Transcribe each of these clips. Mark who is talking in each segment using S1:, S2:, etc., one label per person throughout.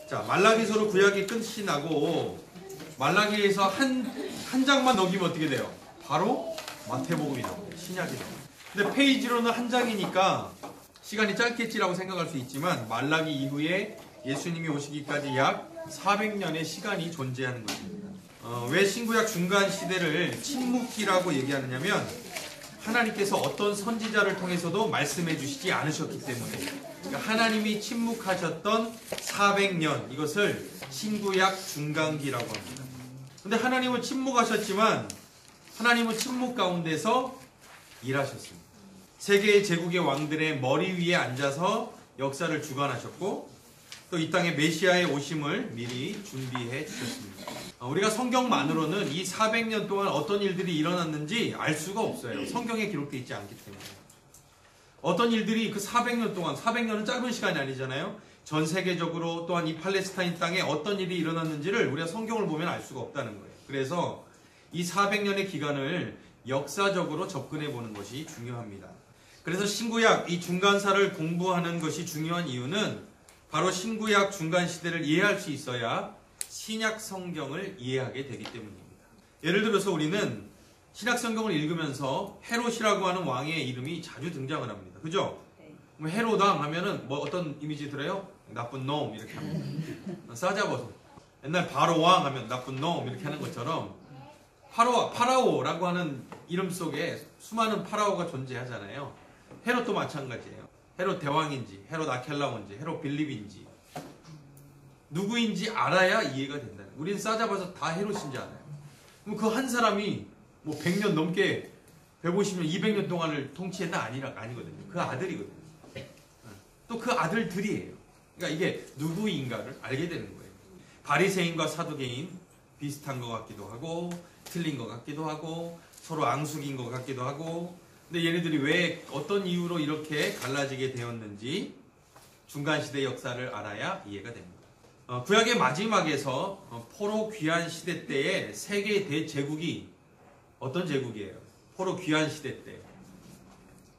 S1: 자, 말라기서로 구약이 끝이 나고 말라기에서 한 장만 넘기면 어떻게 돼요? 바로 마태복음이 나와요. 신약이 나와요. 근데 페이지로는 한 장이니까 시간이 짧겠지라고 생각할 수 있지만 말라기 이후에 예수님이 오시기까지 약 400년의 시간이 존재하는 것입니다. 왜 신구약 중간 시대를 침묵기라고 얘기하느냐면 하나님께서 어떤 선지자를 통해서도 말씀해 주시지 않으셨기 때문에, 그러니까 하나님이 침묵하셨던 400년, 이것을 신구약 중간기라고 합니다. 근데 하나님은 침묵하셨지만 하나님은 침묵 가운데서 일하셨습니다. 세계의 제국의 왕들의 머리 위에 앉아서 역사를 주관하셨고 또 이 땅에 메시아의 오심을 미리 준비해 주셨습니다. 우리가 성경만으로는 이 400년 동안 어떤 일들이 일어났는지 알 수가 없어요. 성경에 기록되어 있지 않기 때문에. 어떤 일들이 그 400년 동안, 400년은 짧은 시간이 아니잖아요. 전 세계적으로 또한 이 팔레스타인 땅에 어떤 일이 일어났는지를 우리가 성경을 보면 알 수가 없다는 거예요. 그래서 이 400년의 기간을 역사적으로 접근해 보는 것이 중요합니다. 그래서 신구약 이 중간사를 공부하는 것이 중요한 이유는 바로 신구약 중간 시대를 이해할 수 있어야 신약 성경을 이해하게 되기 때문입니다. 예를 들어서 우리는 신약 성경을 읽으면서 헤롯이라고 하는 왕의 이름이 자주 등장을 합니다. 그죠? 헤롯왕 하면은 뭐 어떤 이미지 들어요? 나쁜 놈 이렇게 합니다. 싸잡아서 옛날 바로왕 하면 나쁜 놈 이렇게 하는 것처럼 파라오라고 하는 이름 속에 수많은 파라오가 존재하잖아요. 헤롯도 마찬가지예요. 헤롯 대왕인지, 헤롯 아켈라온지, 헤롯 빌립인지 누구인지 알아야 이해가 된다는 거예요. 우리는 싸잡아서 다 헤롯인지 알아요. 그럼 그 한 사람이 뭐 100년 넘게 150년, 200년 동안을 통치했나 아니거든요. 그 아들이거든요. 또 그 아들들이에요. 그러니까 이게 누구인가를 알게 되는 거예요. 바리새인과 사두개인 비슷한 것 같기도 하고 틀린 것 같기도 하고 서로 앙숙인 것 같기도 하고, 근데 얘네들이 왜 어떤 이유로 이렇게 갈라지게 되었는지 중간시대 역사를 알아야 이해가 됩니다. 구약의 마지막에서 포로 귀환 시대 때의 세계 대제국이 어떤 제국이에요? 포로 귀환 시대 때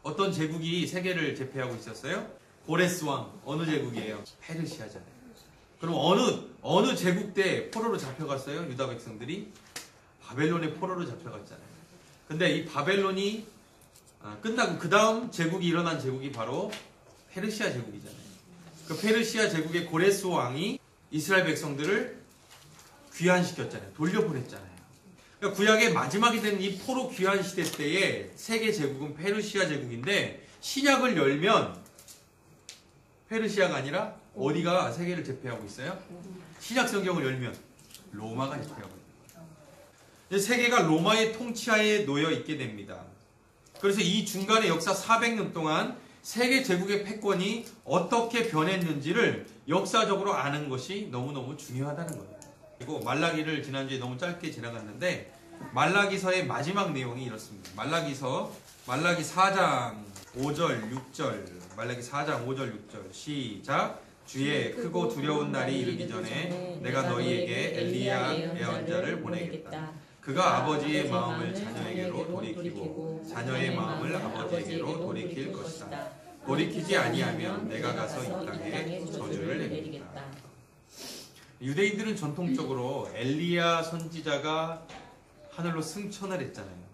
S1: 어떤 제국이 세계를 제패하고 있었어요? 고레스 왕. 어느 제국이에요? 페르시아잖아요. 그럼 어느 제국 때 포로로 잡혀갔어요? 유다 백성들이? 바벨론의 포로로 잡혀갔잖아요. 근데 이 바벨론이 끝나고 그 다음 제국이 일어난 제국이 바로 페르시아 제국이잖아요. 그 페르시아 제국의 고레스 왕이 이스라엘 백성들을 귀환시켰잖아요. 돌려보냈잖아요. 그러니까 구약의 마지막이 되는 이 포로 귀환 시대 때의 세계 제국은 페르시아 제국인데, 신약을 열면 페르시아가 아니라 어디가 세계를 제패하고 있어요? 신약 성경을 열면 로마가 제패하고 있어요. 세계가 로마의 통치하에 놓여 있게 됩니다. 그래서 이 중간의 역사 400년 동안 세계 제국의 패권이 어떻게 변했는지를 역사적으로 아는 것이 너무너무 중요하다는 거예요. 그리고 말라기를 지난주에 너무 짧게 지나갔는데 말라기서의 마지막 내용이 이렇습니다. 말라기 4장 5절 6절, 말라기 4장 5절 6절 시작. 주의 크고 두려운 날이 이르기 전에 내가 너희에게 엘리야 예언자를 보내겠다. 그가 아버지의 마음을 자녀에게로 돌이키고 자녀의 마음을 아버지에게로 돌이킬 것이다. 돌이키지 아니하면 내가 가서 이 땅에 저주를 내리겠다. 유대인들은 전통적으로 엘리야 선지자가 하늘로 승천을 했잖아요.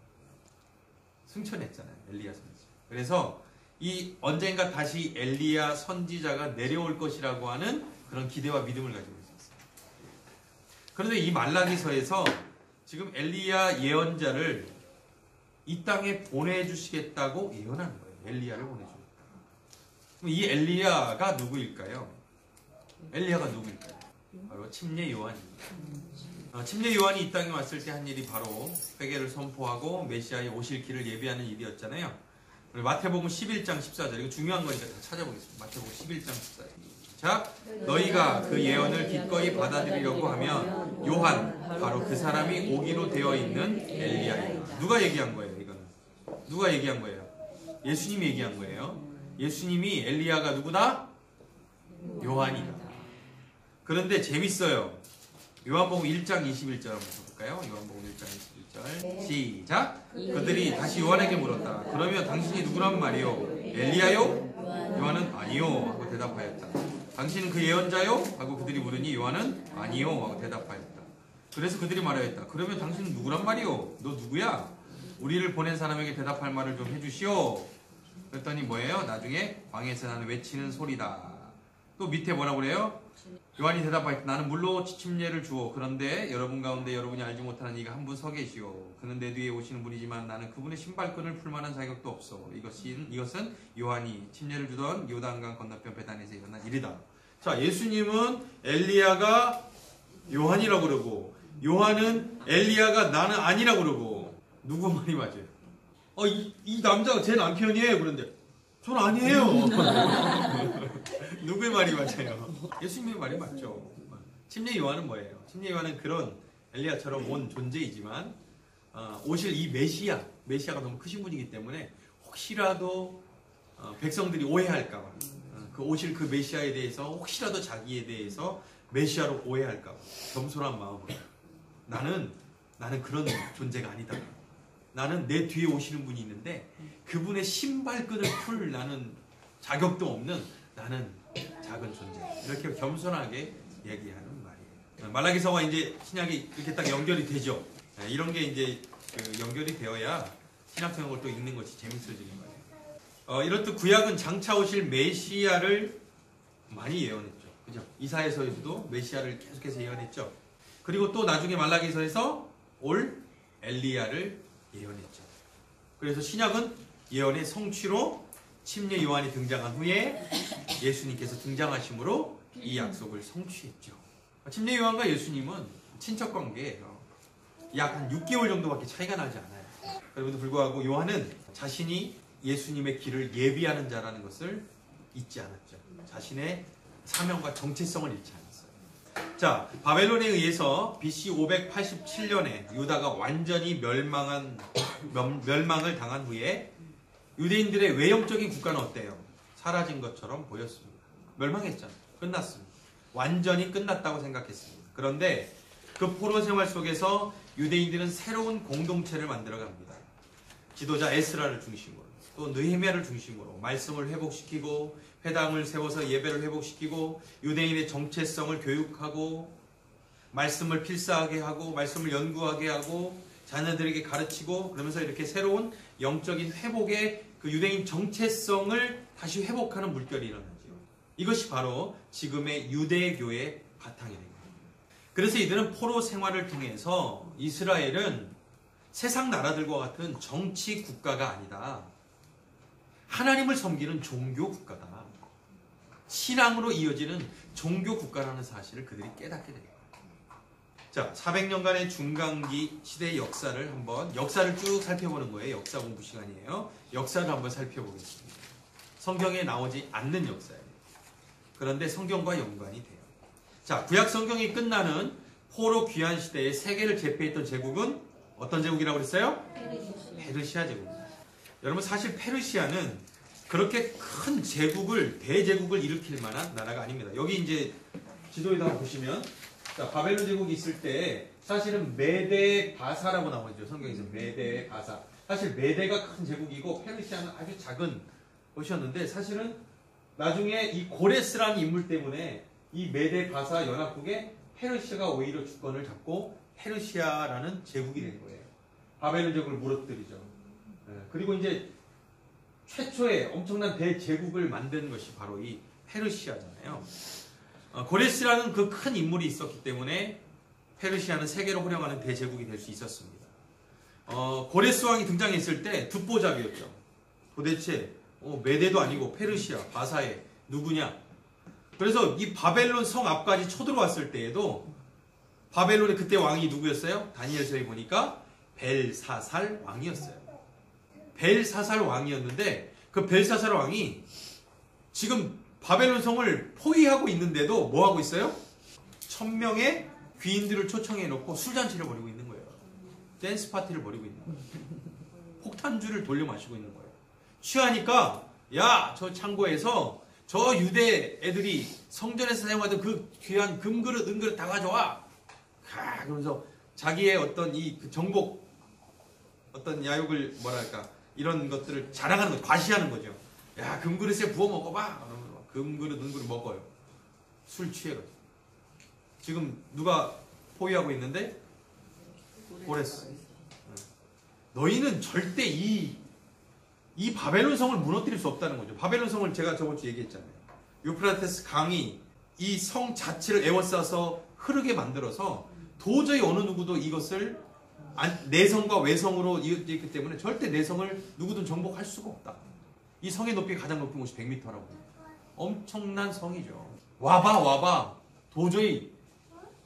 S1: 승천했잖아요. 엘리야 선지자. 그래서 이 언젠가 다시 엘리야 선지자가 내려올 것이라고 하는 그런 기대와 믿음을 가지고 있었어요. 그런데 이 말라기서에서 지금 엘리야 예언자를 이 땅에 보내주시겠다고 예언하는 거예요. 엘리야를 보내주겠다. 그럼 이 엘리야가 누구일까요? 엘리야가 누구일까요? 바로 침례 요한입니다. 침례 요한이 이 땅에 왔을 때 한 일이 바로 회개를 선포하고 메시아의 오실 길을 예비하는 일이었잖아요. 우리 마태복음 11장 14절, 이거 중요한 거니까 다 찾아보겠습니다. 마태복음 11장 14절. 자, 너희가 그 예언을 기꺼이 받아들이려고 하면 요한, 바로 그 사람이 오기로 되어 있는 엘리야이다. 누가 얘기한 거예요, 이거는? 누가 얘기한 거예요? 예수님이 얘기한 거예요. 예수님이 엘리야가 누구다? 요한이다. 그런데 재밌어요. 요한복음 1장 21절 한번 볼까요? 요한복음 1장 21절 시작. 그들이 다시 요한에게 물었다. 그러면 당신이 누구란 말이요? 엘리야요? 요한은 아니요 하고 대답하였다. 당신은 그 예언자요? 하고 그들이 물으니 요한은 아니요 하고 대답하였다. 그래서 그들이 말하였다. 그러면 당신은 누구란 말이오? 너 누구야? 우리를 보낸 사람에게 대답할 말을 좀 해주시오. 그랬더니 뭐예요? 나중에 광야에서 나는 외치는 소리다. 또 밑에 뭐라고 그래요? 요한이 대답하였다. 나는 물로 침례를 주오. 그런데 여러분 가운데 여러분이 알지 못하는 이가 한 분 서 계시오. 그는 내 뒤에 오시는 분이지만 나는 그분의 신발끈을 풀 만한 자격도 없어. 이것은 요한이 침례를 주던 요단강 건너편 베다니에서 일어난 일이다. 자, 예수님은 엘리야가 요한이라고 그러고 요한은 엘리야가 나는 아니라고 그러고 누구 말이 맞아요? 이 남자가 제 남편이에요. 그런데 전 아니에요. 누구의 말이 맞아요? 예수님의 말이 맞죠. 침례 요한은 뭐예요? 침례 요한은 그런 엘리야처럼 온 존재이지만 오실 이 메시아가 너무 크신 분이기 때문에 혹시라도 백성들이 오해할까봐 오실 그 메시아에 대해서 혹시라도 자기에 대해서 메시아로 오해할까봐 겸손한 마음으로 나는 그런 존재가 아니다. 나는 내 뒤에 오시는 분이 있는데 그분의 신발끈을 풀 나는 자격도 없는 나는 작은 존재. 이렇게 겸손하게 얘기하는 말이에요. 말라기서와 이제 신약이 이렇게 딱 연결이 되죠. 이런 게 이제 연결이 되어야 신약적인 걸 또 읽는 것이 재밌어지는 거예요. 이렇듯 구약은 장차 오실 메시아를 많이 예언했죠. 그죠? 이사야서에서도 메시아를 계속해서 예언했죠. 그리고 또 나중에 말라기서에서 올 엘리야를 예언했죠. 그래서 신약은 예언의 성취로 침례 요한이 등장한 후에 예수님께서 등장하심으로 이 약속을 성취했죠. 침례 요한과 예수님은 친척 관계예요. 약 한 6개월 정도밖에 차이가 나지 않아요. 그럼에도 불구하고 요한은 자신이 예수님의 길을 예비하는 자라는 것을 잊지 않았죠. 자신의 사명과 정체성을 잃지 않았어요. 자, 바벨론에 의해서 BC 587년에 유다가 완전히 멸망을 당한 후에 유대인들의 외형적인 국가는 어때요? 사라진 것처럼 보였습니다. 멸망했잖아요. 끝났습니다. 완전히 끝났다고 생각했습니다. 그런데 그 포로 생활 속에서 유대인들은 새로운 공동체를 만들어갑니다. 지도자 에스라를 중심으로 또 느헤미야를 중심으로 말씀을 회복시키고 회당을 세워서 예배를 회복시키고 유대인의 정체성을 교육하고 말씀을 필사하게 하고 말씀을 연구하게 하고 자녀들에게 가르치고 그러면서 이렇게 새로운 영적인 회복의 그 유대인 정체성을 다시 회복하는 물결이 일어나죠. 이것이 바로 지금의 유대교의 바탕이 됩니다. 그래서 이들은 포로 생활을 통해서 이스라엘은 세상 나라들과 같은 정치 국가가 아니다. 하나님을 섬기는 종교 국가다. 신앙으로 이어지는 종교 국가라는 사실을 그들이 깨닫게 됩니다. 자, 400년간의 중간기 시대의 역사를 쭉 살펴보는 거예요. 역사 공부 시간이에요. 역사를 한번 살펴보겠습니다. 성경에 나오지 않는 역사예요. 그런데 성경과 연관이 돼요. 자, 구약 성경이 끝나는 포로 귀환 시대에 세계를 제패했던 제국은 어떤 제국이라고 그랬어요? 페르시아 제국입니다. 여러분, 사실 페르시아는 그렇게 큰 대제국을 일으킬 만한 나라가 아닙니다. 여기 이제 지도에다가 보시면, 자, 바벨론 제국이 있을 때 사실은 메데 바사라고 나오죠. 성경에서 메데 바사. 사실 메데가 큰 제국이고 페르시아는 아주 작은 것이었는데 사실은 나중에 이 고레스라는 인물 때문에 이 메데 바사 연합국에 페르시아가 오히려 주권을 잡고 페르시아라는 제국이 된 거예요. 바벨론 제국을 무너뜨리죠. 그리고 이제 최초의 엄청난 대제국을 만든 것이 바로 이 페르시아잖아요. 고레스라는 그 큰 인물이 있었기 때문에 페르시아는 세계로 활용하는 대제국이 될 수 있었습니다. 고레스 왕이 등장했을 때 듣보잡이었죠. 도대체 메데도 아니고 페르시아, 바사에 누구냐? 그래서 이 바벨론 성 앞까지 쳐들어왔을 때에도 바벨론의 그때 왕이 누구였어요? 다니엘서에 보니까 벨사살 왕이었어요. 벨사살 왕이었는데 그 벨사살 왕이 지금 바벨론 성을 포위하고 있는데도 뭐 하고 있어요? 1000명의 귀인들을 초청해 놓고 술잔치를 벌이고 있는 거예요. 댄스 파티를 벌이고 있는 거예요. 폭탄주를 돌려 마시고 있는 거예요. 취하니까 야, 저 창고에서 저 유대 애들이 성전에서 사용하던 그 귀한 금그릇, 은그릇 다 가져와. 그러면서 자기의 어떤 그 정복, 어떤 야욕을 이런 것들을 자랑하는 거죠. 과시하는 거죠. 야, 금그릇에 부어 먹어봐. 금그릇, 은그릇 먹어요. 술 취해가지고. 지금 누가 포위하고 있는데? 고레스. 너희는 절대 이 바벨론 성을 무너뜨릴 수 없다는 거죠. 바벨론 성을 제가 저번주에 얘기했잖아요. 유프라테스 강이 이 성 자체를 에워싸서 흐르게 만들어서 도저히 어느 누구도 이것을 내성과 외성으로 이어있기 때문에 절대 내성을 누구든 정복할 수가 없다. 이 성의 높이가 가장 높은 곳이 100m라고. 엄청난 성이죠. 와봐. 도저히.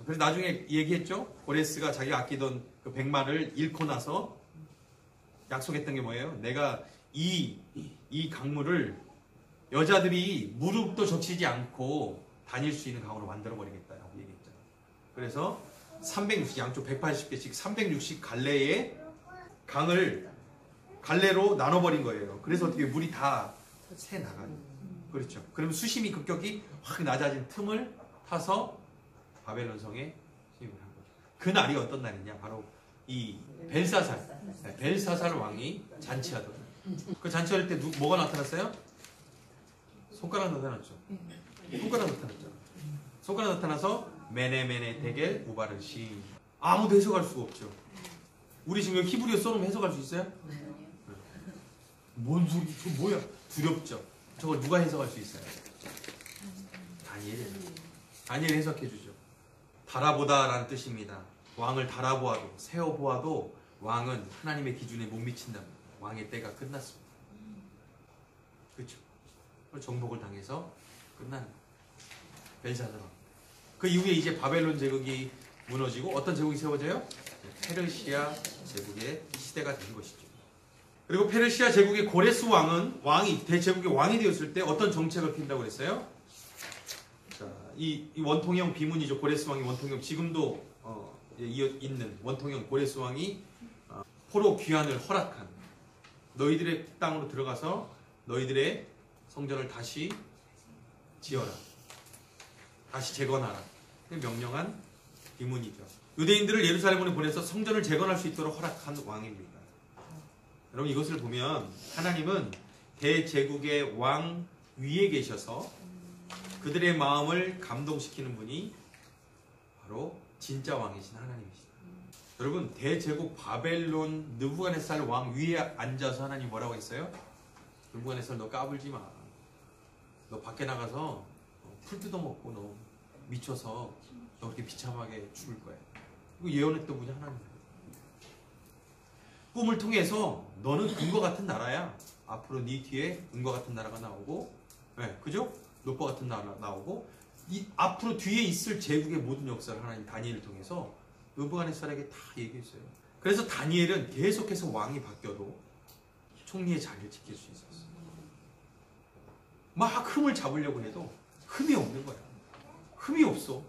S1: 그래서 나중에 얘기했죠. 고레스가 자기가 아끼던 그 백마를 잃고 나서 약속했던 게 뭐예요? 내가 이 강물을 여자들이 무릎도 적시지 않고 다닐 수 있는 강으로 만들어버리겠다라고 얘기했잖아요. 그래서 360, 양쪽 180개씩 360 갈래의 강을 갈래로 나눠버린 거예요. 그래서 어떻게 물이 다 새 나가요. 그렇죠. 그러면 수심이 급격히 확 낮아진 틈을 타서 바벨론 성에 침입을 한 거죠. 그 날이 어떤 날이냐? 바로 이 벨사살 왕이 잔치하던 날. 그 잔치할 때 뭐가 나타났어요? 손가락 나타났죠. 손가락 나타나서 메네 데겔 우바르시. 아무도 해석할 수가 없죠. 우리 지금 여기 히브리어 써놓으면 해석할 수 있어요? 뭔 소리? 저 뭐야? 두렵죠. 저걸 누가 해석할 수 있어요? 다니엘이 해석해 주죠. 달아보다 라는 뜻입니다. 왕을 달아보아도 세어보아도 왕은 하나님의 기준에 못 미친답니다. 왕의 때가 끝났습니다. 그렇죠. 정복을 당해서 끝나는 벨사살 왕. 그 이후에 이제 바벨론 제국이 무너지고 어떤 제국이 세워져요? 페르시아 제국의 시대가 된 것이죠. 그리고 페르시아 제국의 고레스 왕이 대제국의 왕이 되었을 때 어떤 정책을 핀다고 그랬어요? 자, 이 원통형 비문이죠. 고레스 왕의 원통형. 지금도 이어 있는 원통형 고레스 왕이 포로 귀환을 허락한, 너희들의 땅으로 들어가서 너희들의 성전을 다시 지어라, 다시 재건하라 명령한 비문이죠. 유대인들을 예루살렘으로 보내서 성전을 재건할 수 있도록 허락한 왕입니다. 여러분, 이것을 보면 하나님은 대제국의 왕 위에 계셔서 그들의 마음을 감동시키는 분이 바로 진짜 왕이신 하나님이시다. 여러분, 대제국 바벨론 느부갓네살 왕 위에 앉아서 하나님 뭐라고 했어요? 느부갓네살, 너 까불지 마. 너 밖에 나가서 풀 뜯어먹고 너 미쳐서 너 그렇게 비참하게 죽을 거야. 이거 예언했던 분이 하나님이에요. 꿈을 통해서 너는 은과 같은 나라야. 앞으로 네 뒤에 은과 같은 나라가 나오고, 네, 그죠? 노빠 같은 나라 나오고, 이 앞으로 뒤에 있을 제국의 모든 역사를 하나님 다니엘을 통해서 느부갓네살에게 다 얘기했어요. 그래서 다니엘은 계속해서 왕이 바뀌어도 총리의 자리를 지킬 수 있었어요. 막 흠을 잡으려고 해도 흠이 없는 거야. 흠이 없어.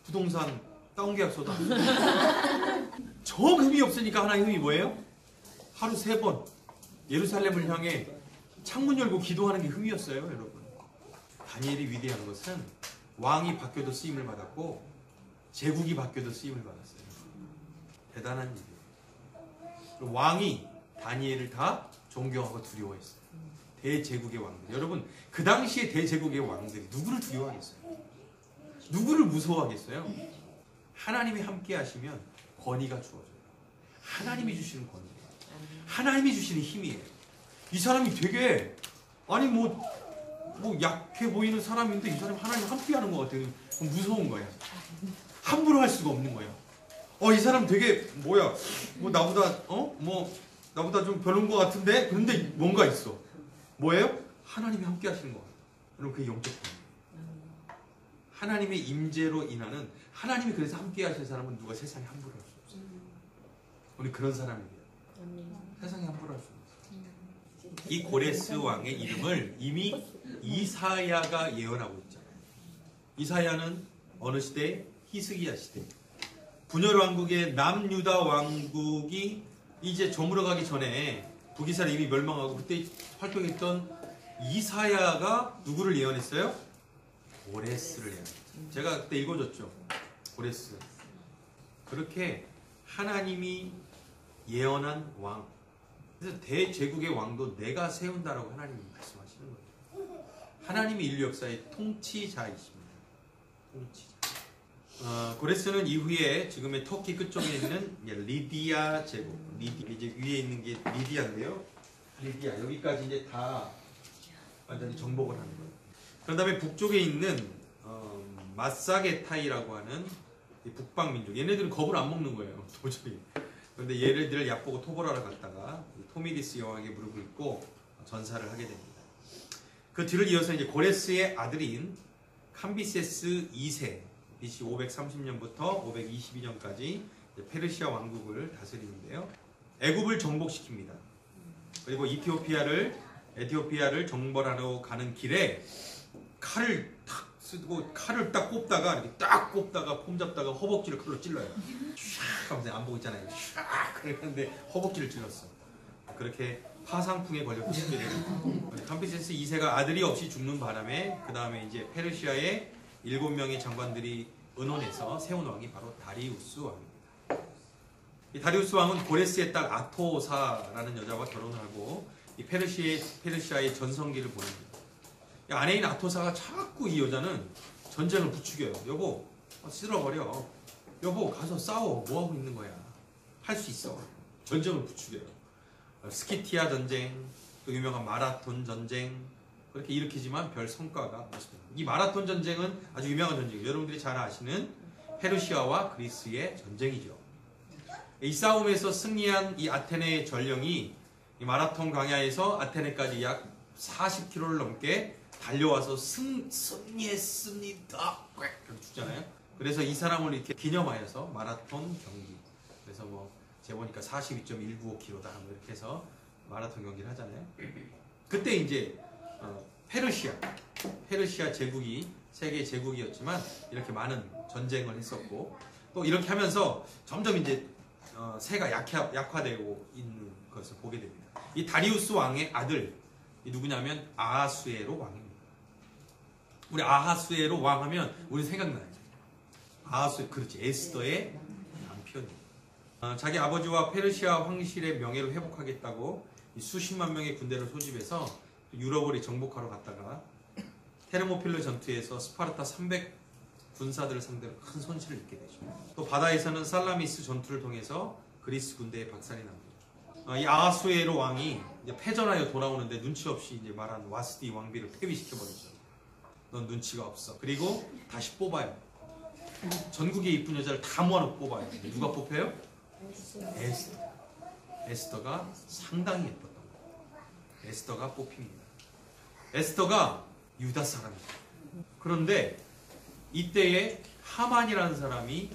S1: 부동산 다운계약서도 안 돼. 정 흠이 없으니까 하나의 흠이 뭐예요? 하루 3번 예루살렘을 향해 창문 열고 기도하는 게 흠이었어요, 여러분. 다니엘이 위대한 것은 왕이 바뀌어도 쓰임을 받았고 제국이 바뀌어도 쓰임을 받았어요. 대단한 일이에요. 왕이 다니엘을 다 존경하고 두려워했어요. 대제국의 왕들. 여러분, 그 당시에 대제국의 왕들이 누구를 두려워하겠어요? 누구를 무서워하겠어요? 하나님이 함께 하시면 권위가 주어져요. 하나님이 주시는 권위, 하나님이 주시는 힘이에요. 이 사람이 되게 뭐 약해 보이는 사람인데 이 사람이 하나님 함께 하는 것 같아요. 무서운 거야. 함부로 할 수가 없는 거야. 이 사람 되게 나보다 좀 별론 것 같은데, 그런데 뭔가 있어. 뭐예요? 하나님이 함께 하시는 것 같아요. 여러분, 그게 영적 권위예요. 하나님의 임재로 인하는, 하나님이 그래서 함께 하시는 사람은 누가 세상에 함부로 할 수 없어요. 우리 그런 사람이에요. 세상에 함부로 할 수 없어요. 이 고레스 왕의 이름을 이미 이사야가 예언하고 있잖아요. 이사야는 어느 시대? 히스기야 시대. 분열 왕국의 남유다 왕국이 이제 저물어가기 전에 북이스라엘 이미 멸망하고 그때 활동했던 이사야가 누구를 예언했어요? 고레스를 예언했어요. 제가 그때 읽어줬죠. 고레스. 그렇게 하나님이 예언한 왕. 그래서 대제국의 왕도 내가 세운다라고 하나님이 말씀하시는 거예요. 하나님이 인류 역사의 통치자이십니다. 고레스는 이후에 지금의 터키 끝쪽에 있는 리디아 제국, 이제 위에 있는 게 리디아인데요. 리디아 여기까지 이제 다 완전히 정복을 하는 거예요. 그런 다음에 북쪽에 있는 마사게타이라고 하는 북방 민족. 얘네들은 겁을 안 먹는 거예요, 도저히. 그런데 얘네들을 얕보고 토벌하러 갔다가 토미디스 여왕에게 무릎을 꿇고 전사를 하게 됩니다. 그 뒤를 이어서 이제 고레스의 아들인 캄비세스 2세 BC 530년부터 522년까지 페르시아 왕국을 다스리는데요. 애굽을 정복시킵니다. 그리고 에티오피아를 정벌하러 가는 길에 칼을 탁 쓰고 칼을 딱 꼽다가 이렇게 딱 꼽다가 폼 잡다가 허벅지를 칼로 찔러요. 샥 하면서 안 보고 있잖아요. 샥 그랬는데 허벅지를 찔렀어. 그렇게 파상풍에 걸려 죽게 됩니다. 캄비세스 2세가 아들이 없이 죽는 바람에 그 다음에 이제 페르시아의 7명의 장관들이 의논해서 세운 왕이 바로 다리우스 왕입니다. 이 다리우스 왕은 고레스의 딸 아토사라는 여자와 결혼을 하고 이 페르시아의 전성기를 보냅니다. 이 아내인 아토사가 자꾸 이 여자는 전쟁을 부추겨요. 여보, 쓸어버려. 여보, 가서 싸워. 뭐하고 있는 거야? 할 수 있어. 전쟁을 부추겨요. 스키티아 전쟁, 또 유명한 마라톤 전쟁, 그렇게 일으키지만 별 성과가 없습니다. 이 마라톤 전쟁은 아주 유명한 전쟁이에요. 여러분들이 잘 아시는 페르시아와 그리스의 전쟁이죠. 이 싸움에서 승리한 이 아테네의 전령이 이 마라톤 광야에서 아테네까지 약 40km를 넘게 달려와서 승리했습니다. 그렇게 죽잖아요. 그래서 이 사람을 이렇게 기념하여서 마라톤 경기. 그래서 뭐 제가 보니까 42.195km다 뭐 이렇게 해서 마라톤 경기를 하잖아요. 그때 이제 페르시아 제국이 세계 제국이었지만 이렇게 많은 전쟁을 했었고 또 이렇게 하면서 점점 이제 세가 약화되고 있는 것을 보게 됩니다. 이 다리우스 왕의 아들 이 누구냐면 아하수에로 왕입니다. 우리 아하수에로 왕하면 우리 생각나요. 아하수에 그렇지 에스더의 남편입니다. 자기 아버지와 페르시아 황실의 명예를 회복하겠다고 수십만 명의 군대를 소집해서 유럽을 정복하러 갔다가 테르모필레 전투에서 스파르타 300 군사들을 상대로 큰 손실을 입게 되죠. 또 바다에서는 살라미스 전투를 통해서 그리스 군대에 박살이 납니다. 이 아하수에로 왕이 이제 패전하여 돌아오는데 눈치 없이 이제 말한 와스디 왕비를 폐위시켜버리죠. 넌 눈치가 없어. 그리고 다시 뽑아요. 전국에 이쁜 여자를 다 모아놓고 뽑아요. 누가 뽑혀요? 에스더가 상당히 예뻤던 거예요. 에스더가 뽑힙니다. 에스더가 유다 사람이에요. 그런데 이때에 하만이라는 사람이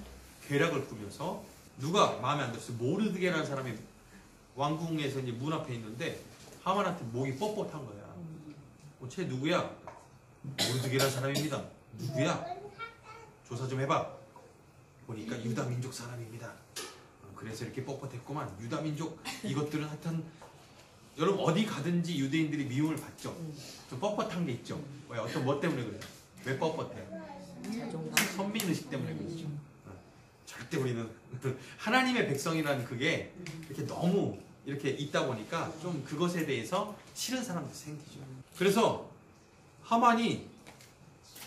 S1: 괴락을 꾸며서 누가 마음에 안 들었어요. 모르드게라는 사람이 왕궁에서 이제 문 앞에 있는데 하만한테 목이 뻣뻣한 거야. 쟤 누구야? 모르드게라는 사람입니다. 누구야? 조사 좀 해봐. 보니까 유다 민족 사람입니다. 그래서 이렇게 뻣뻣했구만. 유다 민족 이것들은 하여튼 여러분 어디 가든지 유대인들이 미움을 받죠. 좀 뻣뻣한 게 있죠. 왜 어떤 뭐 때문에 그래요? 왜 뻣뻣해요? 선민의식 때문에 그렇죠. 절대 우리는 하나님의 백성이라는 그게 이렇게 너무 이렇게 있다 보니까 좀 그것에 대해서 싫은 사람도 생기죠. 그래서 하만이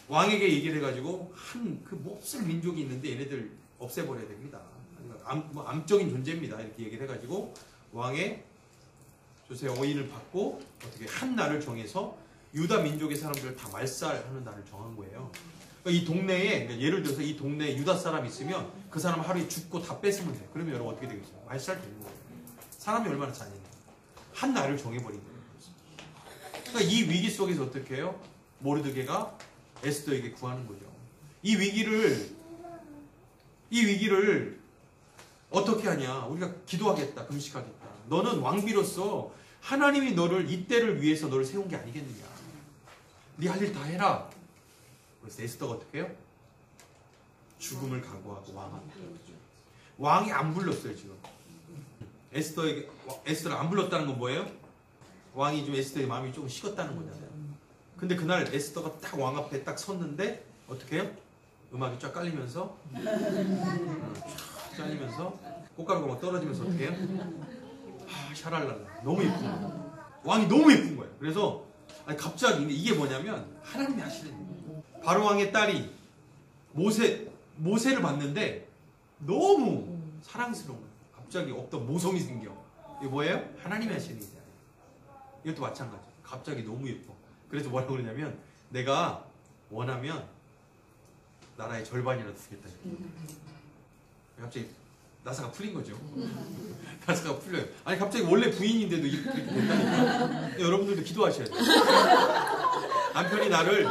S1: 왕에게 얘기를 해가지고 한 그 몹쓸 민족이 있는데 얘네들 없애버려야 됩니다. 암적인 존재입니다. 이렇게 얘기를 해가지고 왕의 조세 어인을 받고 어떻게 한 날을 정해서 유다 민족의 사람들을 다 말살하는 날을 정한 거예요. 이 동네에 예를 들어서 이 동네에 유다 사람이 있으면 그 사람 하루에 죽고 다 뺐으면 돼요. 그러면 여러분 어떻게 되겠어요? 말살되는 거예요. 사람이 얼마나 잔인해요. 한 날을 정해버린 거예요. 그러니까 이 위기 속에서 어떻게 해요? 모르드게가 에스더에게 구하는 거죠. 이 위기를 어떻게 하냐? 우리가 기도하겠다, 금식하겠다. 너는 왕비로서 하나님이 너를 이때를 위해서 너를 세운 게 아니겠느냐? 네 할 일 다 해라. 그래서 에스더가 어떻게 해요? 죽음을 각오하고 왕 앞에. 왕이 안 불렀어요 지금. 에스더를 안 불렀다는 건 뭐예요? 왕이 좀 에스더의 마음이 조금 식었다는 거잖아요. 근데 그날 에스더가 딱 왕 앞에 딱 섰는데 어떻게 해요? 음악이 쫙 깔리면서 쫙 깔리면서 꽃가루가 막 떨어지면서 어떻게 해요? 샤랄랄라. 너무 예쁜 거예요. 왕이 너무 예쁜 거예요. 그래서 갑자기 이게 뭐냐면 하나님이 하시는 일이에요. 바로 왕의 딸이 모세를 봤는데 너무 사랑스러운 거예요. 갑자기 없던 모성이 생겨. 이게 뭐예요? 하나님이 하시는 일이야. 이것도 마찬가지예요. 갑자기 너무 예뻐. 그래서 뭐라고 그러냐면 내가 원하면 나라의 절반이라도 주겠다. 갑자기 나사가 풀린 거죠. 나사가 풀려요. 아니 갑자기 원래 부인인데도 이렇게 된다니까. 여러분들도 기도하셔야 돼요. 남편이 나를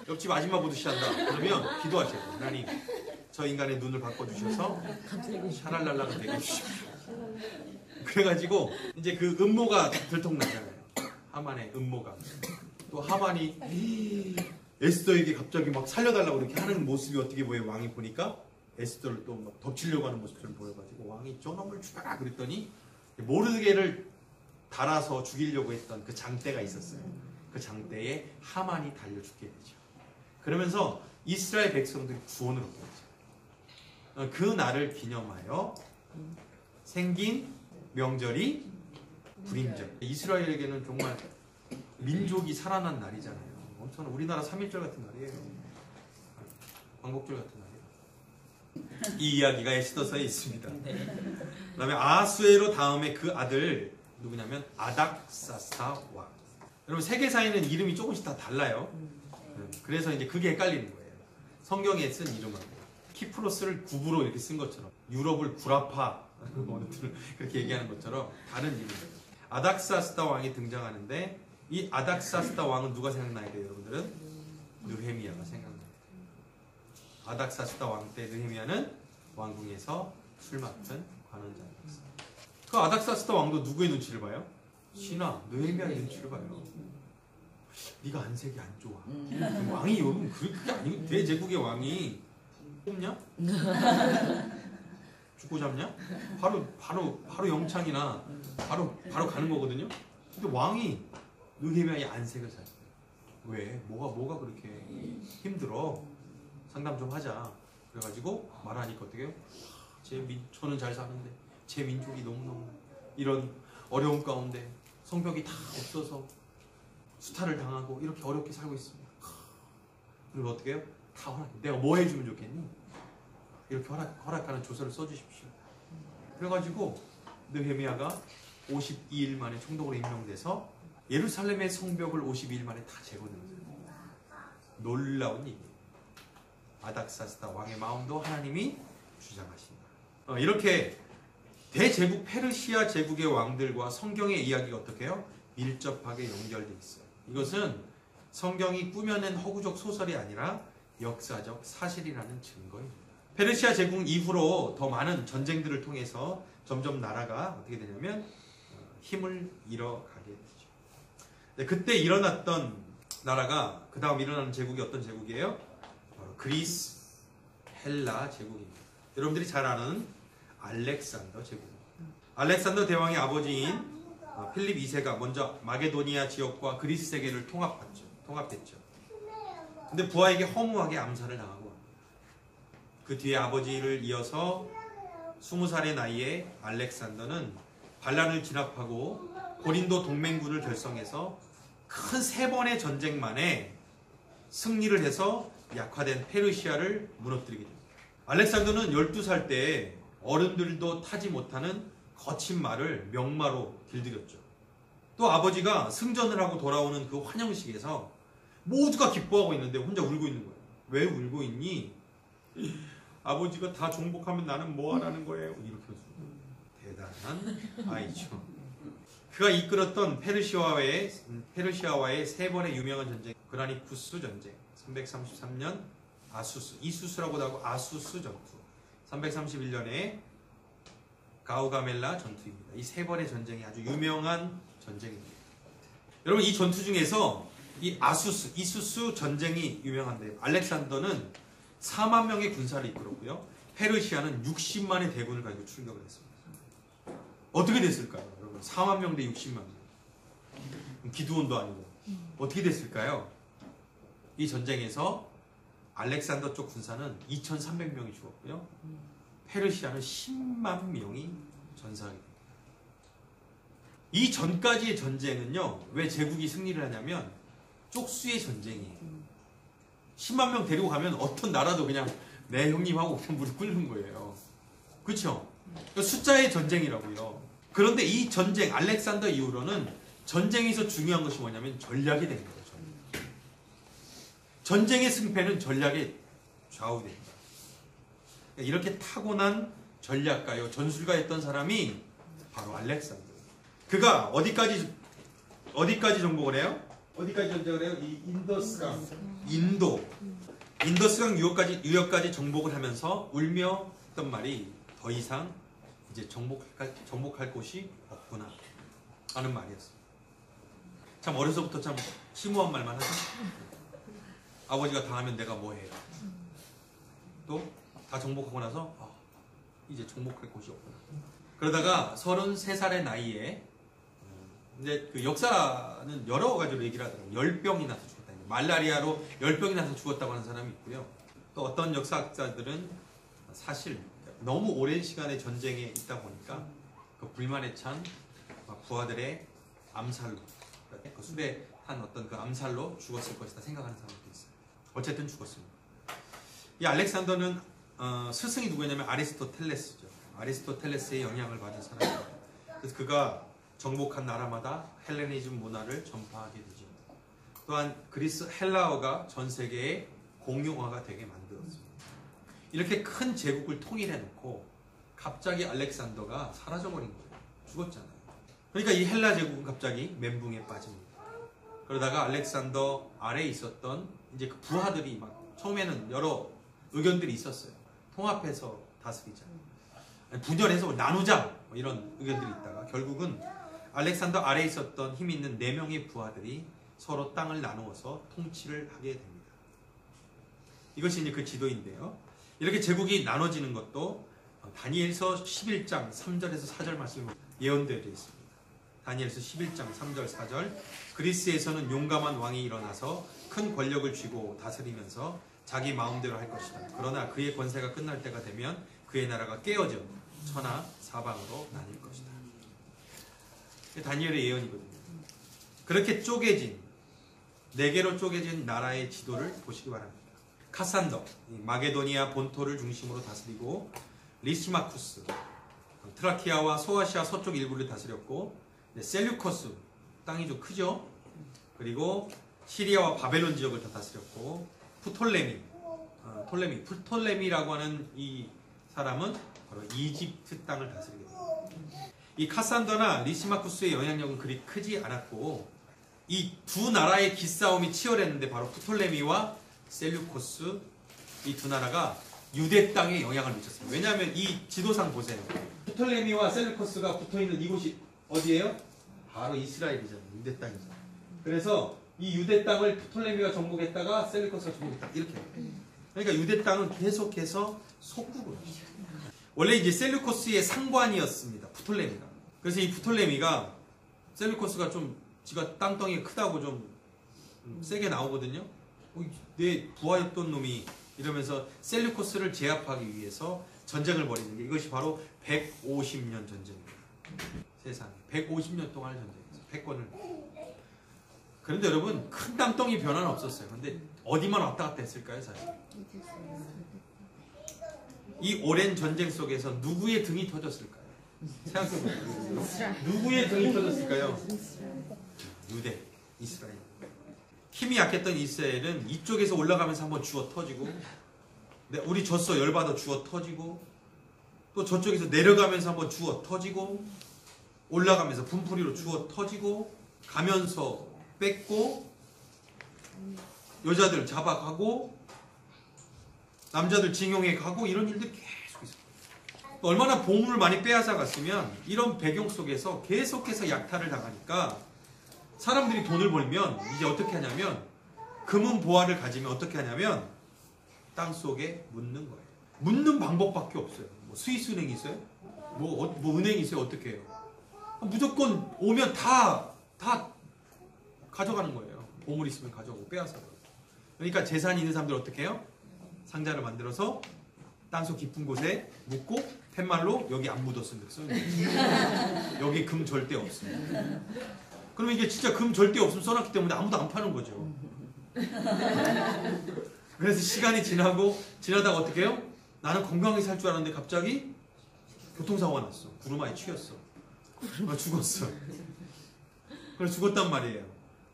S1: 옆집 아줌마 보듯이 한다. 그러면 기도하셔야 돼요. 하나님, 저 인간의 눈을 바꿔주셔서 샤랄랄라가 되게 해주십시오. 그래가지고 이제 그 음모가 들통나잖아요. 하만의 음모가. 또 하만이 에스더에게 갑자기 막 살려달라고 이렇게 하는 모습이 어떻게 보여요? 왕이 보니까 에스더를 또 막 덮치려고 하는 모습처럼 보여가지고 왕이 저놈을 죽여라 그랬더니 모르드게를 달아서 죽이려고 했던 그 장대가 있었어요. 그 장대에 하만이 달려 죽게 되죠. 그러면서 이스라엘 백성들이 구원을 얻게 되죠. 그 날을 기념하여 생긴 명절이 불임절. 이스라엘에게는 정말 민족이 살아난 날이잖아요. 엄청 우리나라 3.1절 같은 날이에요. 광복절 같은 날이에요. 이 이야기가 에스더서에 있습니다. 그 다음에 아하수에로 다음에 그 아들 누구냐면 아닥사스다 왕. 여러분 세계사에는 이름이 조금씩 다 달라요. 그래서 이제 그게 헷갈리는 거예요. 성경에 쓴 이름하고 키프로스를 구부로 이렇게 쓴 것처럼 유럽을 구라파 그렇게 얘기하는 것처럼 다른 이름이에요. 아닥사스다 왕이 등장하는데 이 아닥사스다 왕은 누가 생각나야 돼요, 여러분들은? 느헤미야가 생각나요. 아닥사스다 왕 때 느헤미야는 왕궁에서 술 맡은 관원장이었어요. 그 아닥사스다 왕도 누구의 눈치를 봐요? 신하, 느헤미야의 눈치를 봐요. 네가 안색이 안 좋아. 왕이 여러분 그게 아니고 대제국의 왕이 뽑냐? 죽고 잡냐? 바로 영창이나 바로 가는 거거든요. 근데 왕이 느헤미야의 안색을 샀어요. 왜? 뭐가 그렇게 힘들어? 상담 좀 하자. 그래가지고 말하니까 어떻게 해요? 저는 잘 사는데 제 민족이 너무너무 이런 어려움 가운데 성벽이 다 없어서 수탈을 당하고 이렇게 어렵게 살고 있습니다. 그리고 어떻게 해요? 다 허락해. 내가 뭐 해주면 좋겠니? 이렇게 허락하는 조서를 써주십시오. 그래가지고 느헤미야가 52일 만에 총독으로 임명돼서 예루살렘의 성벽을 52일 만에 다 재건했어요. 놀라운 일이에요. 아닥사스다 왕의 마음도 하나님이 주장하신다. 이렇게 대제국 페르시아 제국의 왕들과 성경의 이야기가 어떻게 해요? 밀접하게 연결되어 있어요. 이것은 성경이 꾸며낸 허구적 소설이 아니라 역사적 사실이라는 증거입니다. 페르시아 제국 이후로 더 많은 전쟁들을 통해서 점점 나라가 어떻게 되냐면 힘을 잃어가게 되죠. 네, 그때 일어났던 나라가 그 다음 일어나는 제국이 어떤 제국이에요? 바로 그리스, 헬라 제국입니다. 여러분들이 잘 아는 알렉산더 제국입니다. 알렉산더 대왕의 아버지인 필립 2세가 먼저 마게도니아 지역과 그리스 세계를 통합했죠. 근데 부하에게 허무하게 암살을 당하고 그 뒤에 아버지를 이어서 20살의 나이에 알렉산더는 반란을 진압하고 고린도 동맹군을 결성해서 큰 3번의 전쟁 만에 승리를 해서 약화된 페르시아를 무너뜨리게 됩니다. 알렉산더는 12살 때 어른들도 타지 못하는 거친 말을 명마로 길들였죠. 또 아버지가 승전을 하고 돌아오는 그 환영식에서 모두가 기뻐하고 있는데 혼자 울고 있는 거예요. 왜 울고 있니? 아버지가 다 정복하면 나는 뭐 하라는 거예요? 이렇게 대단한 아이죠. 그가 이끌었던 페르시아와의 3번의 유명한 전쟁, 그라니쿠스 전쟁, 333년 이수스라고도 하고 아수스 전투, 331년에 가우가멜라 전투입니다. 이 3번의 전쟁이 아주 유명한 전쟁입니다. 여러분 이 전투 중에서 이 이수스 전쟁이 유명한데 알렉산더는 4만 명의 군사를 이끌었고요. 페르시아는 60만의 대군을 가지고 출격을 했습니다. 어떻게 됐을까요? 여러분 4만 명 대 60만 명. 기드온도 아니고 어떻게 됐을까요? 이 전쟁에서 알렉산더 쪽 군사는 2,300명이 죽었고요. 페르시아는 10만 명이 전사하게 됩니다. 이 전까지의 전쟁은요. 왜 제국이 승리를 하냐면 쪽수의 전쟁이에요. 10만 명 데리고 가면 어떤 나라도 그냥 네 형님하고 그냥 무릎 꿇는 거예요. 그렇죠? 숫자의 전쟁이라고요. 그런데 이 전쟁, 알렉산더 이후로는 전쟁에서 중요한 것이 뭐냐면 전략이 된 거예요. 전쟁의 승패는 전략에 좌우됩니다. 이렇게 타고난 전략가요, 전술가였던 사람이 바로 알렉산더. 그가 어디까지 정복을 해요? 어디까지 전쟁을 해요? 이 인더스강, 인더스강 유역까지 정복을 하면서 울며 했던 말이 더 이상 이제 정복할 곳이 없구나 하는 말이었어요. 참 어려서부터 참 심오한 말만 하죠. 아버지가 당하면 내가 뭐 해요? 또 다 정복하고 나서 이제 정복할 곳이 없구나. 그러다가 33살의 나이에 이제 그 역사는 여러 가지로 얘기를 하더라고요. 열병이 나서 죽었다. 말라리아로 열병이 나서 죽었다고 하는 사람이 있고요. 또 어떤 역사학자들은 사실 너무 오랜 시간의 전쟁에 있다 보니까 그 불만에 찬 부하들의 암살로, 그 수배한 어떤 그 암살로 죽었을 것이다 생각하는 사람도 있어요. 어쨌든 죽었습니다. 이 알렉산더는 스승이 누구였냐면 아리스토텔레스죠. 아리스토텔레스의 영향을 받은 사람입니다. 그래서 그가 정복한 나라마다 헬레니즘 문화를 전파하게 되죠. 또한 그리스 헬라어가 전 세계에 공용어가 되게 만들었습니다. 이렇게 큰 제국을 통일해 놓고 갑자기 알렉산더가 사라져버린 거예요. 죽었잖아요. 그러니까 이 헬라 제국은 갑자기 멘붕에 빠집니다. 그러다가 알렉산더 아래에 있었던 이제 그 부하들이 막 처음에는 여러 의견들이 있었어요. 통합해서 다스리자, 분열해서 나누자, 뭐 이런 의견들이 있다가 결국은 알렉산더 아래에 있었던 힘 있는 4명의 부하들이 서로 땅을 나누어서 통치를 하게 됩니다. 이것이 이제 그 지도인데요. 이렇게 제국이 나눠지는 것도 다니엘서 11장 3절에서 4절 말씀으로 예언되어 있습니다. 다니엘서 11장 3절 4절 그리스에서는 용감한 왕이 일어나서 큰 권력을 쥐고 다스리면서 자기 마음대로 할 것이다. 그러나 그의 권세가 끝날 때가 되면 그의 나라가 깨어져 천하 사방으로 나뉠 것이다. 다니엘의 예언이거든요. 그렇게 쪼개진 4개로 쪼개진 나라의 지도를 보시기 바랍니다. 카산더, 마게도니아 본토를 중심으로 다스리고 리시마쿠스, 트라키아와 소아시아 서쪽 일부를 다스렸고 셀류커스, 땅이 좀 크죠? 그리고 시리아와 바벨론 지역을 다 다스렸고 프톨레미라고 하는 이 사람은 바로 이집트 땅을 다스리게 됩니다. 이 카산더나 리시마쿠스의 영향력은 그리 크지 않았고 이 두 나라의 기싸움이 치열했는데 바로 프톨레미와 셀류코스 이 두 나라가 유대 땅에 영향을 미쳤습니다. 왜냐하면 이 지도상 보세요. 프톨레미와 셀류코스가 붙어있는 이곳이 어디예요? 바로 이스라엘이잖아요. 유대 땅이죠. 그래서 이 유대 땅을 프톨레미가 정복했다가 셀류코스가 정복했다. 이렇게. 그러니까 유대 땅은 계속해서 속국을. 원래 이제 셀류코스의 상관이었습니다. 프톨레미가. 그래서 이 프톨레미가 셀류코스가 좀 지가 땅덩이가 크다고 좀 세게 나오거든요. 내 부하였던 놈이 이러면서 셀류코스를 제압하기 위해서 전쟁을 벌이는 게 이것이 바로 150년 전쟁입니다. 세상에 150년 동안의 전쟁이었어요. 100권을. 그런데 여러분 큰 땅덩이 변화는 없었어요. 근데 어디만 왔다 갔다 했을까요? 사실 이 오랜 전쟁 속에서 누구의 등이 터졌을까요? 생각해보세요. 누구의 등이 터졌을까요? 유대, 이스라엘. 힘이 약했던 이스라엘은 이쪽에서 올라가면서 한번 주워 터지고 우리 졌어 열받아 주워 터지고 또 저쪽에서 내려가면서 한번 주워 터지고 올라가면서 분풀이로 주워 터지고 가면서 뺏고 여자들 잡아가고 남자들 징용해 가고 이런 일들이 계속 있어요. 얼마나 보물을 많이 빼앗아 갔으면 이런 배경 속에서 계속해서 약탈을 당하니까 사람들이 돈을 벌면 이제 어떻게 하냐면 금은 보화를 가지면 어떻게 하냐면 땅속에 묻는 거예요. 묻는 방법밖에 없어요. 뭐 스위스은행이 있어요? 뭐 은행이 있어요? 어떻게 해요? 무조건 오면 다 가져가는 거예요. 보물 있으면 가져오고 빼앗아요. 그러니까 재산이 있는 사람들 어떻게 해요? 상자를 만들어서 땅속 깊은 곳에 묻고 팻말로 여기 안 묻었으면 됐어요. 여기 금 절대 없습니다. 그러면 이게 진짜 금 절대 없으면 써놨기 때문에 아무도 안 파는 거죠. 그래서 시간이 지나다가 어떻게 해요? 나는 건강하게 살 줄 알았는데 갑자기 교통사고가 났어. 구루마에 치였어. 죽었어. 그래서 죽었단 말이에요.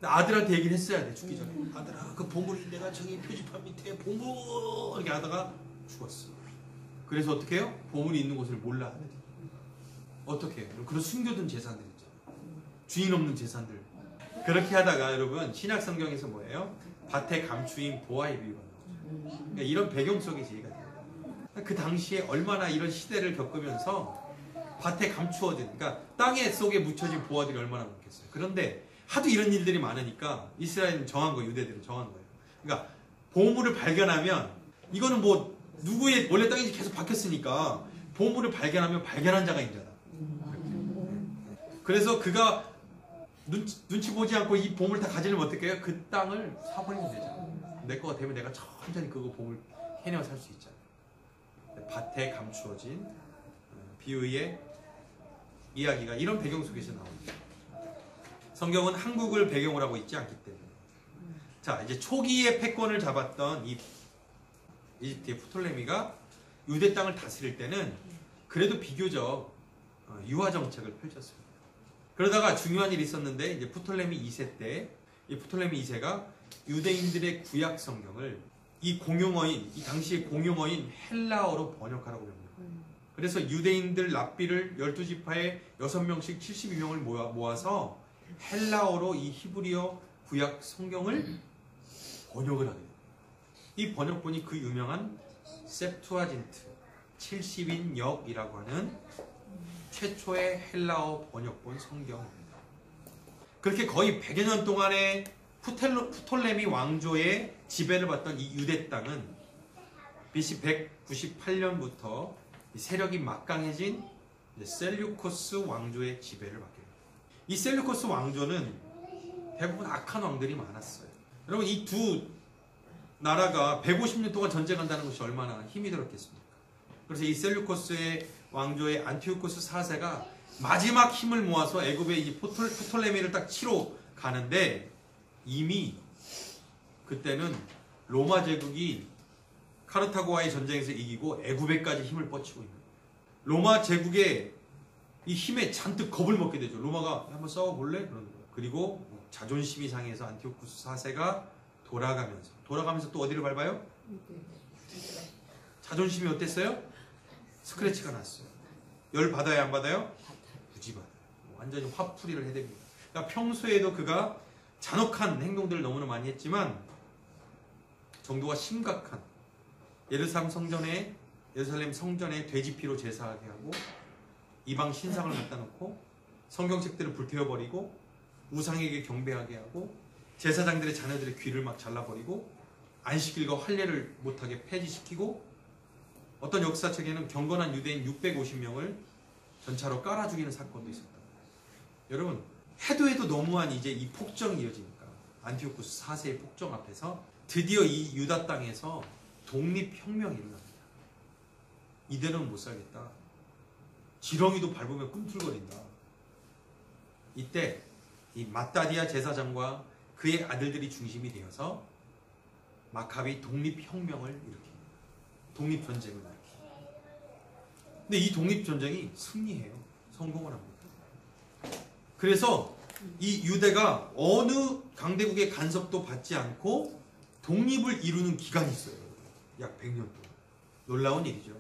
S1: 아들한테 얘기를 했어야 돼. 죽기 전에. 아들아, 그 보물이 내가 저기 표지판 밑에 보물 이렇게 하다가 죽었어. 그래서 어떻게 해요? 보물이 있는 곳을 몰라. 어떻게 해요? 그런 숨겨둔 재산들 있잖아요. 주인 없는 재산들. 그렇게 하다가 여러분 신약 성경에서 뭐예요? 밭에 감추인 보아의 비유가 나오죠. 그러니까 이런 배경 속에 제기가 돼요. 그 당시에 얼마나 이런 시대를 겪으면서 밭에 감추어진, 그러니까 땅에 속에 묻혀진 보아들이 얼마나 많겠어요. 그런데 하도 이런 일들이 많으니까 이스라엘은 정한 거예요. 유대들은 정한 거예요. 그러니까 보물을 발견하면 이거는 뭐 누구의 원래 땅인지 계속 바뀌었으니까 보물을 발견하면 발견한 자가 인자다. 그래서 그가 눈치 보지 않고 이 보물 다 가지려면 어떻게 해요? 그 땅을 사버리면 되잖아. 내 거가 되면 내가 천천히 그거 보물 해내어 살 수 있잖아. 밭에 감추어진 비유의 이야기가 이런 배경 속에서 나옵니다. 성경은 한국을 배경으로 하고 있지 않기 때문에. 자, 이제 초기에 패권을 잡았던 이 이집트의 프톨레미가 유대 땅을 다스릴 때는 그래도 비교적 유화 정책을 펼쳤습니다. 그러다가 중요한 일이 있었는데 이제 프톨레미 2세 때 이 프톨레미 2세가 유대인들의 구약 성경을 이 공용어인, 이 당시의 공용어인 헬라어로 번역하라고 합니다. 그래서 유대인들 랍비를 12지파에 6명씩 72명을 모아서 헬라어로 이 히브리어 구약 성경을 번역을 하게 됩니다. 이 번역본이 그 유명한 셉투아진트 70인역이라고 하는 최초의 헬라어 번역본 성경입니다. 그렇게 거의 100여 년 동안의 프톨레미 왕조의 지배를 받던 이 유대 땅은 BC 198년부터 세력이 막강해진 셀류코스 왕조의 지배를 받게 됩니다. 이 셀류코스 왕조는 대부분 악한 왕들이 많았어요. 여러분 이 두 나라가 150년 동안 전쟁한다는 것이 얼마나 힘이 들었겠습니까? 그래서 이 셀류코스의 왕조의 안티오코스 4세가 마지막 힘을 모아서 애굽의 이 프톨레미를 딱 치러 가는데 이미 그때는 로마 제국이 카르타고와의 전쟁에서 이기고 애굽에까지 힘을 뻗치고 있는 거예요. 로마 제국의 이 힘에 잔뜩 겁을 먹게 되죠. 로마가 한번 싸워볼래? 그러는 거예요. 그리고 자존심이 상해서 안티오쿠스 4세가 돌아가면서 또 어디를 밟아요? 자존심이 어땠어요? 스크래치가 났어요. 열 받아야 안 받아요? 무지 받아요. 완전히 화풀이를 해댑니다. 그러니까 평소에도 그가 잔혹한 행동들을 너무나 많이 했지만 정도가 심각한 예루살렘 성전에 돼지피로 제사하게 하고 이방 신상을 갖다 놓고 성경책들을 불태워버리고 우상에게 경배하게 하고 제사장들의 자녀들의 귀를 막 잘라버리고 안식일과 할례를 못하게 폐지시키고 어떤 역사책에는 경건한 유대인 650명을 전차로 깔아 죽이는 사건도 있었다. 여러분 해도 너무한 이제 이 폭정이 이어지니까 안티오쿠스 4세의 폭정 앞에서 드디어 이 유다 땅에서 독립혁명이 일어납니다. 이대로는 못 살겠다. 지렁이도 밟으면 꿈틀거린다. 이때 이 마따디아 제사장과 그의 아들들이 중심이 되어서 마카비 독립혁명을 일으킵니다. 독립전쟁을 일으킵니다. 근데 이 독립전쟁이 승리해요. 성공을 합니다. 그래서 이 유대가 어느 강대국의 간섭도 받지 않고 독립을 이루는 기간이 있어요. 약 100년 동안. 놀라운 일이죠.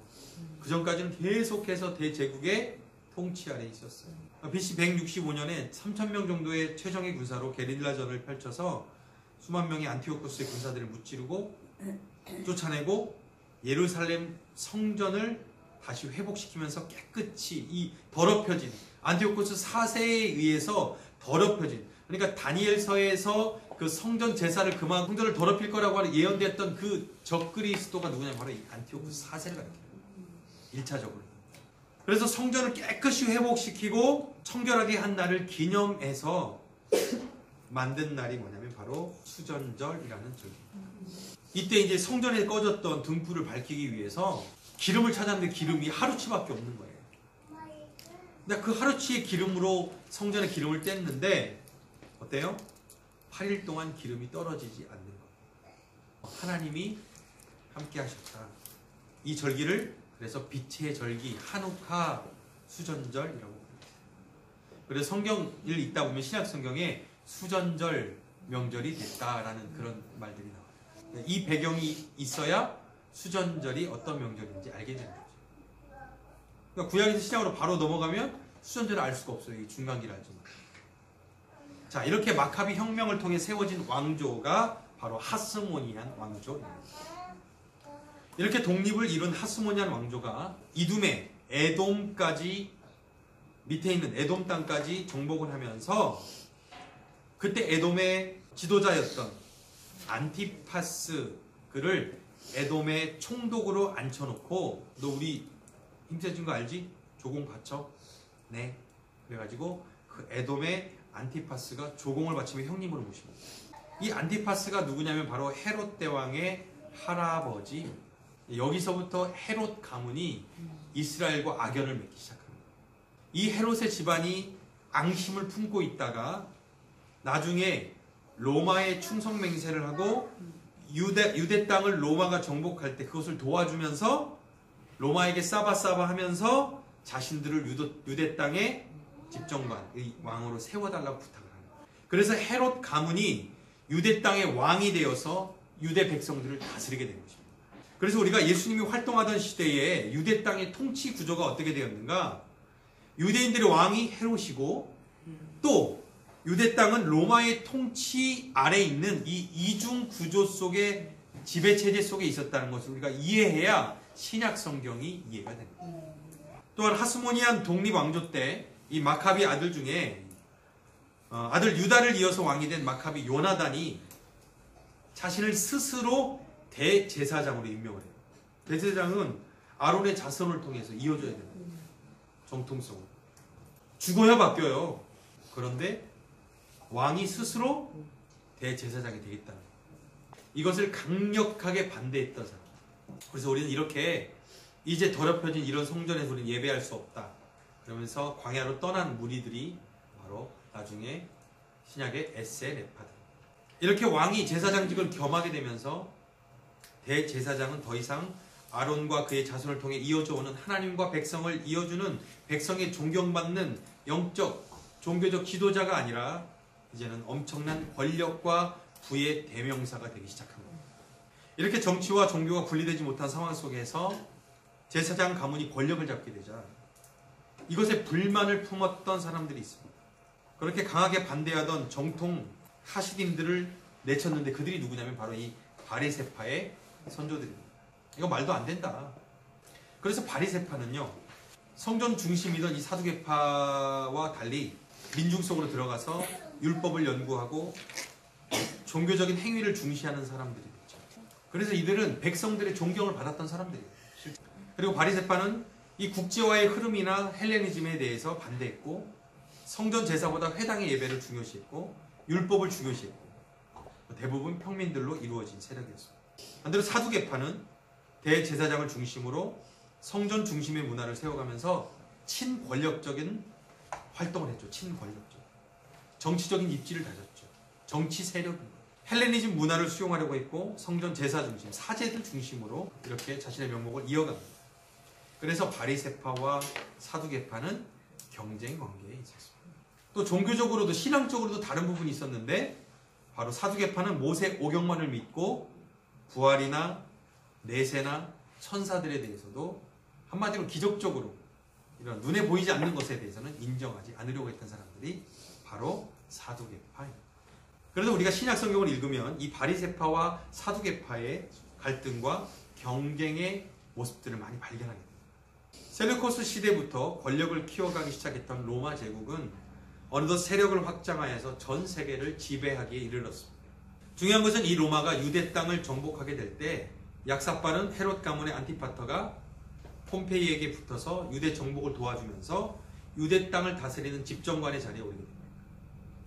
S1: 그 전까지는 계속해서 대제국의 통치 아래에 있었어요. BC 165년에 3,000명 정도의 최정예 군사로 게릴라전을 펼쳐서 수만 명의 안티오코스의 군사들을 무찌르고 쫓아내고 예루살렘 성전을 다시 회복시키면서 깨끗이 이 더럽혀진 안티오코스 4세에 의해서 더럽혀진, 그러니까 다니엘서에서 그 성전 제사를 그만 성전을 더럽힐 거라고 하는 예언됐던 그 적그리스도가 누구냐면 바로 이 안티오코스 4세를 가리켜요. 1차적으로. 그래서 성전을 깨끗이 회복시키고 청결하게 한 날을 기념해서 만든 날이 뭐냐면 바로 수전절이라는 절기입니다. 이때 이제 성전에 꺼졌던 등불을 밝히기 위해서 기름을 찾았는데 기름이 하루치밖에 없는 거예요. 근데 그 하루치의 기름으로 성전에 기름을 뗐는데 어때요? 8일 동안 기름이 떨어지지 않는 거예요. 하나님이 함께 하셨다. 이 절기를 그래서 빛의 절기, 한우카 수전절이라고 합니다. 그래서 성경을 읽다 보면 신약 성경에 수전절 명절이 됐다라는 그런 말들이 나와요. 이 배경이 있어야 수전절이 어떤 명절인지 알게 되는 거죠. 그러니까 구약에서 신약으로 바로 넘어가면 수전절을 알 수가 없어요. 이 중간기를 알지 못해요. 자, 이렇게 마카비 혁명을 통해 세워진 왕조가 바로 하스모니안 왕조입니다. 이렇게 독립을 이룬 하스모니안 왕조가 이두메, 에돔까지 밑에 있는 에돔 땅까지 정복을 하면서 그때 에돔의 지도자였던 안티파스 그를 에돔의 총독으로 앉혀놓고 너 우리 힘세진 거 알지? 조공 바쳐? 네. 그래가지고 그 에돔의 안티파스가 조공을 바치며 형님으로 모십니다. 이 안티파스가 누구냐면 바로 헤롯 대왕의 할아버지. 여기서부터 헤롯 가문이 이스라엘과 악연을 맺기 시작합니다. 이 헤롯의 집안이 앙심을 품고 있다가 나중에 로마에 충성 맹세를 하고 유대 땅을 로마가 정복할 때 그것을 도와주면서 로마에게 싸바싸바 하면서 자신들을 유대 땅에 집정관의 왕으로 세워달라고 부탁을 합니다. 그래서 헤롯 가문이 유대 땅의 왕이 되어서 유대 백성들을 다스리게 된 것입니다. 그래서 우리가 예수님이 활동하던 시대에 유대 땅의 통치 구조가 어떻게 되었는가? 유대인들의 왕이 헤롯이고 또 유대 땅은 로마의 통치 아래에 있는 이 이중 구조 속에 지배체제 속에 있었다는 것을 우리가 이해해야 신약 성경이 이해가 됩니다. 또한 하스모니안 독립왕조 때 이 마카비 아들 중에 아들 유다를 이어서 왕이 된 마카비 요나단이 자신을 스스로 대제사장으로 임명을 해요. 대제사장은 아론의 자손을 통해서 이어줘야 됩니다. 정통성으로. 죽어야 바뀌어요. 그런데 왕이 스스로 대제사장이 되겠다는 거예요. 이것을 강력하게 반대했던 사람. 그래서 우리는 이렇게 이제 더럽혀진 이런 성전에서 우리는 예배할 수 없다. 그러면서 광야로 떠난 무리들이 바로 나중에 신약의 에세 레파드. 이렇게 왕이 제사장직을 겸하게 되면서 대제사장은 더 이상 아론과 그의 자손을 통해 이어져 오는 하나님과 백성을 이어주는 백성의 존경받는 영적, 종교적 지도자가 아니라 이제는 엄청난 권력과 부의 대명사가 되기 시작한 겁니다. 이렇게 정치와 종교가 분리되지 못한 상황 속에서 제사장 가문이 권력을 잡게 되자 이것에 불만을 품었던 사람들이 있습니다. 그렇게 강하게 반대하던 정통 하시딤들을 내쳤는데 그들이 누구냐면 바로 이 바리새파의 선조들입니다. 이거 말도 안 된다. 그래서 바리새파는요, 성전 중심이던 이 사두개파와 달리 민중 속으로 들어가서 율법을 연구하고 종교적인 행위를 중시하는 사람들이죠. 그래서 이들은 백성들의 존경을 받았던 사람들이에요. 그리고 바리새파는 이 국제화의 흐름이나 헬레니즘에 대해서 반대했고 성전 제사보다 회당의 예배를 중요시했고 율법을 중요시했고 대부분 평민들로 이루어진 세력이었습니다. 반대로 사두개파는 대제사장을 중심으로 성전 중심의 문화를 세워가면서 친권력적인 활동을 했죠. 친권력적. 정치적인 입지를 다졌죠. 정치 세력입니다. 헬레니즘 문화를 수용하려고 했고 성전 제사 중심, 사제들 중심으로 이렇게 자신의 명목을 이어갑니다. 그래서 바리새파와 사두개파는 경쟁 관계에 있었습니다. 또 종교적으로도 신앙적으로도 다른 부분이 있었는데 바로 사두개파는 모세 오경만을 믿고 부활이나 내세나 천사들에 대해서도 한마디로 기적적으로 이런 눈에 보이지 않는 것에 대해서는 인정하지 않으려고 했던 사람들이 바로 사두개파입니다. 그래서 우리가 신약 성경을 읽으면 이 바리새파와 사두개파의 갈등과 경쟁의 모습들을 많이 발견하게 됩니다. 셀루코스 시대부터 권력을 키워가기 시작했던 로마 제국은 어느덧 세력을 확장하여서 전 세계를 지배하기에 이르렀습니다. 중요한 것은 이 로마가 유대 땅을 정복하게 될 때 약사빠른 헤롯 가문의 안티파터가 폼페이에게 붙어서 유대 정복을 도와주면서 유대 땅을 다스리는 집정관의 자리에 오르게 됩니다.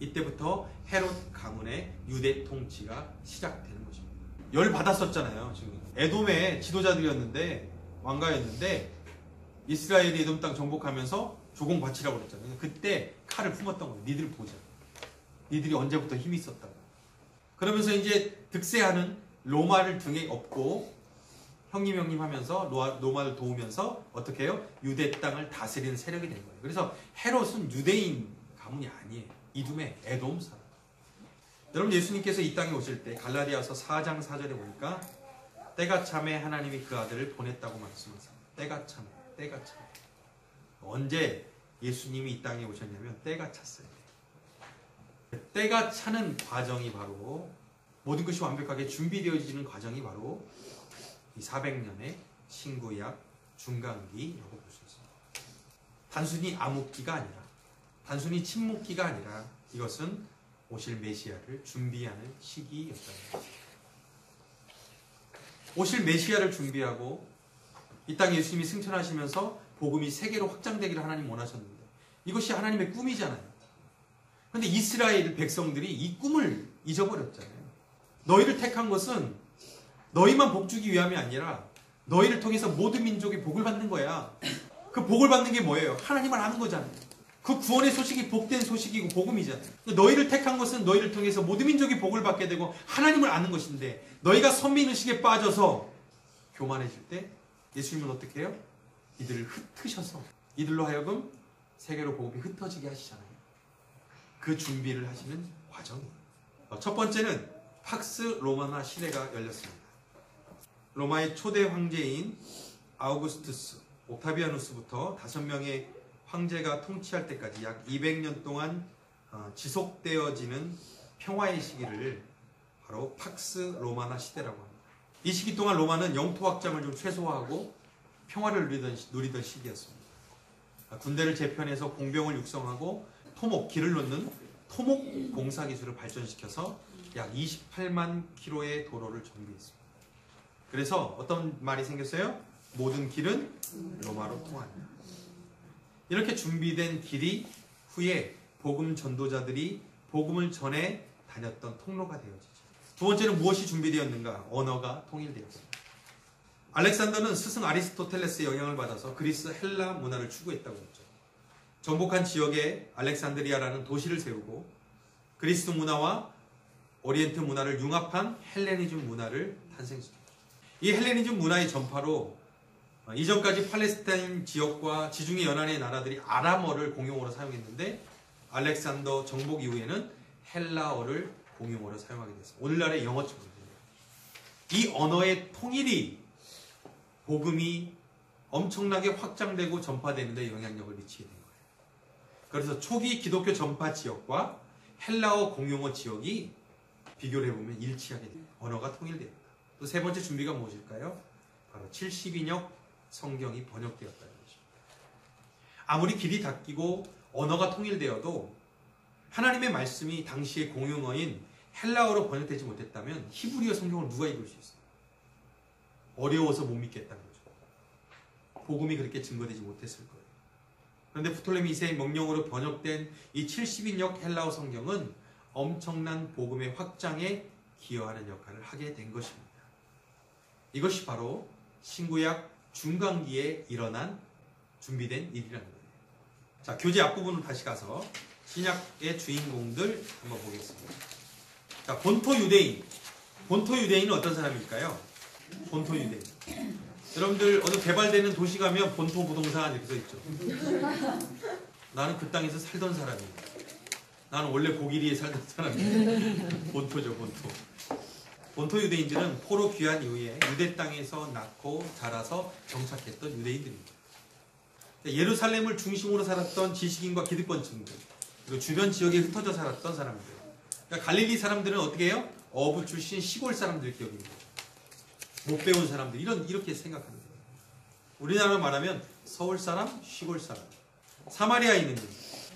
S1: 이때부터 헤롯 가문의 유대 통치가 시작되는 것입니다. 열 받았었잖아요. 지금 에돔의 지도자들이었는데 왕가였는데 이스라엘이 에돔 땅 정복하면서 조공 바치라고 그랬잖아요. 그때 칼을 품었던 거예요. 니들 보자. 니들이 언제부터 힘이 있었다고. 그러면서 이제 득세하는 로마를 등에 업고 형님 하면서 로마를 도우면서 어떻게 해요? 유대 땅을 다스리는 세력이 된 거예요. 그래서 헤롯은 유대인 가문이 아니에요. 이둠의 에돔 사람. 여러분, 예수님께서 이 땅에 오실 때 갈라디아서 4장 4절에 보니까 때가 참에 하나님이 그 아들을 보냈다고 말씀하십니다. 때가 참에, 때가 참에. 언제 예수님이 이 땅에 오셨냐면 때가 찼어요. 때가 차는 과정이 바로, 모든 것이 완벽하게 준비되어지는 과정이 바로 이 400년의 신구약 중간기라고 볼 수 있습니다. 단순히 암흑기가 아니라, 단순히 침묵기가 아니라 이것은 오실 메시아를 준비하는 시기였다는 것입니다. 오실 메시아를 준비하고 이 땅에 예수님이 승천하시면서 복음이 세계로 확장되기를 하나님 원하셨는데 이것이 하나님의 꿈이잖아요. 그런데 이스라엘 백성들이 이 꿈을 잊어버렸잖아요. 너희를 택한 것은 너희만 복 주기 위함이 아니라 너희를 통해서 모든 민족이 복을 받는 거야. 그 복을 받는 게 뭐예요? 하나님을 아는 거잖아요. 그 구원의 소식이 복된 소식이고 복음이잖아요. 너희를 택한 것은 너희를 통해서 모든 민족이 복을 받게 되고 하나님을 아는 것인데 너희가 선민의식에 빠져서 교만해질 때 예수님은 어떻게 해요? 이들을 흩으셔서 이들로 하여금 세계로 복음이 흩어지게 하시잖아요. 그 준비를 하시는 과정이에요. 첫 번째는 팍스 로마나 시대가 열렸습니다. 로마의 초대 황제인 아우구스투스, 옥타비아누스부터 5명의 황제가 통치할 때까지 약 200년 동안 지속되어지는 평화의 시기를 바로 팍스 로마나 시대라고 합니다. 이 시기 동안 로마는 영토 확장을 좀 최소화하고 평화를 누리던 시기였습니다. 군대를 재편해서 공병을 육성하고 길을 놓는 토목 공사 기술을 발전시켜서 약 28만 킬로의 도로를 정비했습니다. 그래서 어떤 말이 생겼어요? 모든 길은 로마로 통한다. 이렇게 준비된 길이 후에 복음 전도자들이 복음을 전해 다녔던 통로가 되어지죠. 두 번째는 무엇이 준비되었는가? 언어가 통일되었습니다. 알렉산더는 스승 아리스토텔레스의 영향을 받아서 그리스 헬라 문화를 추구했다고 했죠. 정복한 지역에 알렉산드리아라는 도시를 세우고 그리스 문화와 오리엔트 문화를 융합한 헬레니즘 문화를 탄생시켰죠. 이 헬레니즘 문화의 전파로 이전까지 팔레스타인 지역과 지중해 연안의 나라들이 아람어를 공용어로 사용했는데 알렉산더 정복 이후에는 헬라어를 공용어로 사용하게 됐습니다. 오늘날의 영어처럼. 이 언어의 통일이 복음이 엄청나게 확장되고 전파되는 데 영향력을 미치게 된 거예요. 그래서 초기 기독교 전파 지역과 헬라어 공용어 지역이 비교를 해보면 일치하게 됩니다. 언어가 통일됩니다. 또 세 번째 준비가 무엇일까요? 바로 70인역 성경이 번역되었다는 것입니다. 아무리 길이 닦이고 언어가 통일되어도 하나님의 말씀이 당시의 공용어인 헬라어로 번역되지 못했다면 히브리어 성경을 누가 읽을 수 있어요? 어려워서 못 믿겠다는 거죠. 복음이 그렇게 증거되지 못했을 거예요. 그런데 프톨레미 2세의 명령으로 번역된 이 70인역 헬라어 성경은 엄청난 복음의 확장에 기여하는 역할을 하게 된 것입니다. 이것이 바로 신구약 중간기에 일어난 준비된 일이라는 거예요. 자, 교재 앞부분으로 다시 가서 신약의 주인공들 한번 보겠습니다. 자, 본토 유대인. 본토 유대인은 어떤 사람일까요? 본토 유대인. 여러분들 어느 개발되는 도시 가면 본토 부동산 이렇게 써 있죠. 나는 그 땅에서 살던 사람이에요. 나는 원래 고기리에 살던 사람이에요. 본토죠, 본토. 본토 유대인들은 포로 귀환 이후에 유대 땅에서 낳고 자라서 정착했던 유대인들입니다. 예루살렘을 중심으로 살았던 지식인과 기득권층들, 그리고 주변 지역에 흩어져 살았던 사람들. 그러니까 갈릴리 사람들은 어떻게 해요? 어부 출신 시골 사람들 기억입니다. 못 배운 사람들, 이렇게 생각하는 거예요. 우리나라로 말하면 서울 사람, 시골 사람. 사마리아에 있는 분.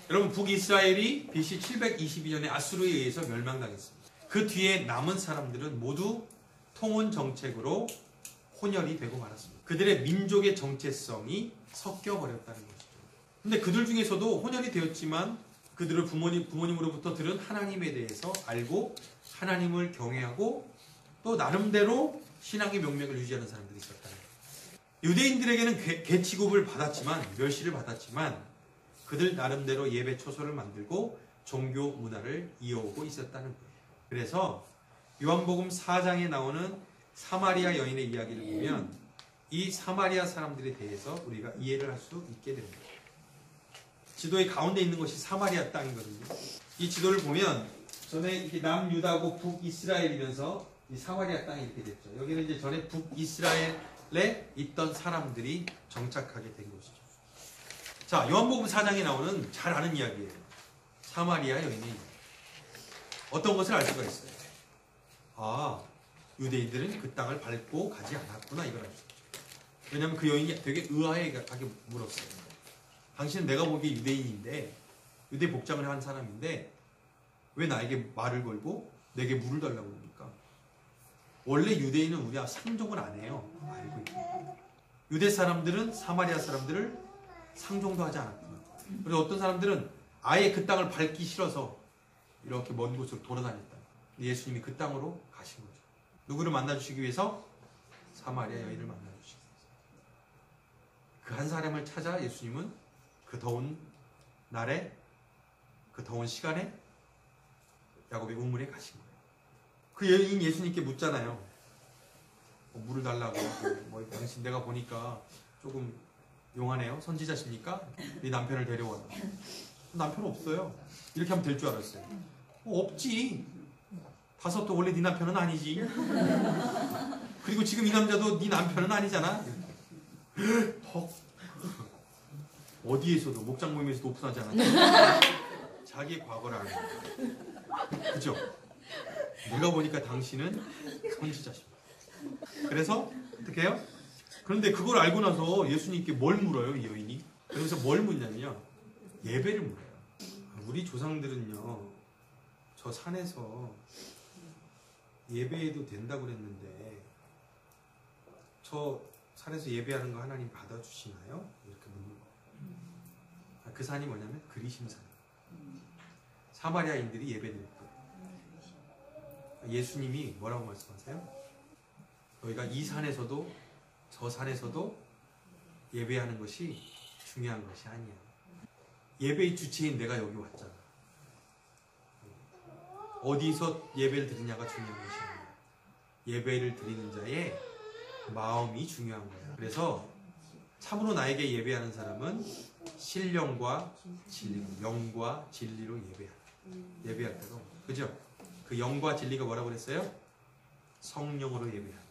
S1: 여러분, 북이스라엘이 BC 722년에 아수르에 의해서 멸망당했습니다. 그 뒤에 남은 사람들은 모두 통혼 정책으로 혼혈이 되고 말았습니다. 그들의 민족의 정체성이 섞여버렸다는 것이죠. 근데 그들 중에서도 혼혈이 되었지만 그들을 부모님으로부터 들은 하나님에 대해서 알고 하나님을 경외하고 또 나름대로 신앙의 명맥을 유지하는 사람들이 있었다는 거예요. 유대인들에게는 계치급을 받았지만, 멸시를 받았지만 그들 나름대로 예배 초소를 만들고 종교 문화를 이어오고 있었다는 거예요. 그래서 요한복음 4장에 나오는 사마리아 여인의 이야기를 보면 이 사마리아 사람들에 대해서 우리가 이해를 할 수 있게 됩니다. 지도의 가운데 있는 것이 사마리아 땅이거든요. 이 지도를 보면 전에 이렇게 남유다고 북이스라엘이면서 이 사마리아 땅이 이렇게 됐죠. 여기는 이제 전에 북이스라엘에 있던 사람들이 정착하게 된 곳이죠. 자, 요한복음 4장에 나오는 잘 아는 이야기예요. 사마리아 여인의 이야기. 어떤 것을 알 수가 있어요. 아, 유대인들은 그 땅을 밟고 가지 않았구나, 이걸 알 수 있죠. 왜냐하면 그 여인이 되게 의아하게 물었어요. 당신은 내가 보기에 유대인인데, 유대 복장을 한 사람인데 왜 나에게 말을 걸고 내게 물을 달라고 합니까? 원래 유대인은 우리가 상종을 안 해요. 알고 있고. 유대 사람들은 사마리아 사람들을 상종도 하지 않았구나. 그리고 어떤 사람들은 아예 그 땅을 밟기 싫어서 이렇게 먼 곳으로 돌아다녔다. 예수님이 그 땅으로 가신 거죠. 누구를 만나주시기 위해서? 사마리아 여인을 만나주시기 위해서. 그 한 사람을 찾아 예수님은 그 더운 날에, 그 더운 시간에 야곱의 우물에 가신 거예요. 그 여인 예수님께 묻잖아요. 물을 달라고 하고, 당신 내가 보니까 조금 용하네요. 선지자십니까? 네 남편을 데려와라. 남편 없어요. 이렇게 하면 될 줄 알았어요. 없지. 다섯도 원래 네 남편은 아니지. 그리고 지금 이 남자도 네 남편은 아니잖아. 퍽. 어디에서도 목장 모임에서도 오픈하지 않았죠. 자기의 과거를 아는 거예요. 그죠? 내가 보니까 당신은 선지자십니다. 그래서 어떻게 해요? 그런데 그걸 알고 나서 예수님께 뭘 물어요, 이 여인이? 그러면서 뭘 묻냐면요, 예배를 물어요. 우리 조상들은요, 저 산에서 예배해도 된다고 그랬는데 저 산에서 예배하는 거 하나님 받아주시나요? 이렇게 묻는 거예요. 그 산이 뭐냐면 그리심산. 사마리아인들이 예배드릴 거예요. 예수님이 뭐라고 말씀하세요? 너희가 이 산에서도 저 산에서도 예배하는 것이 중요한 것이 아니야. 예배의 주체인 내가 여기 왔잖아. 어디서 예배를 드리냐가 중요한 것이 아니야. 예배를 드리는 자의 마음이 중요한 거야. 그래서 참으로 나에게 예배하는 사람은 신령과 진리로, 영과 진리로 예배할 때도, 그죠? 그 영과 진리가 뭐라고 그랬어요? 성령으로 예배하고,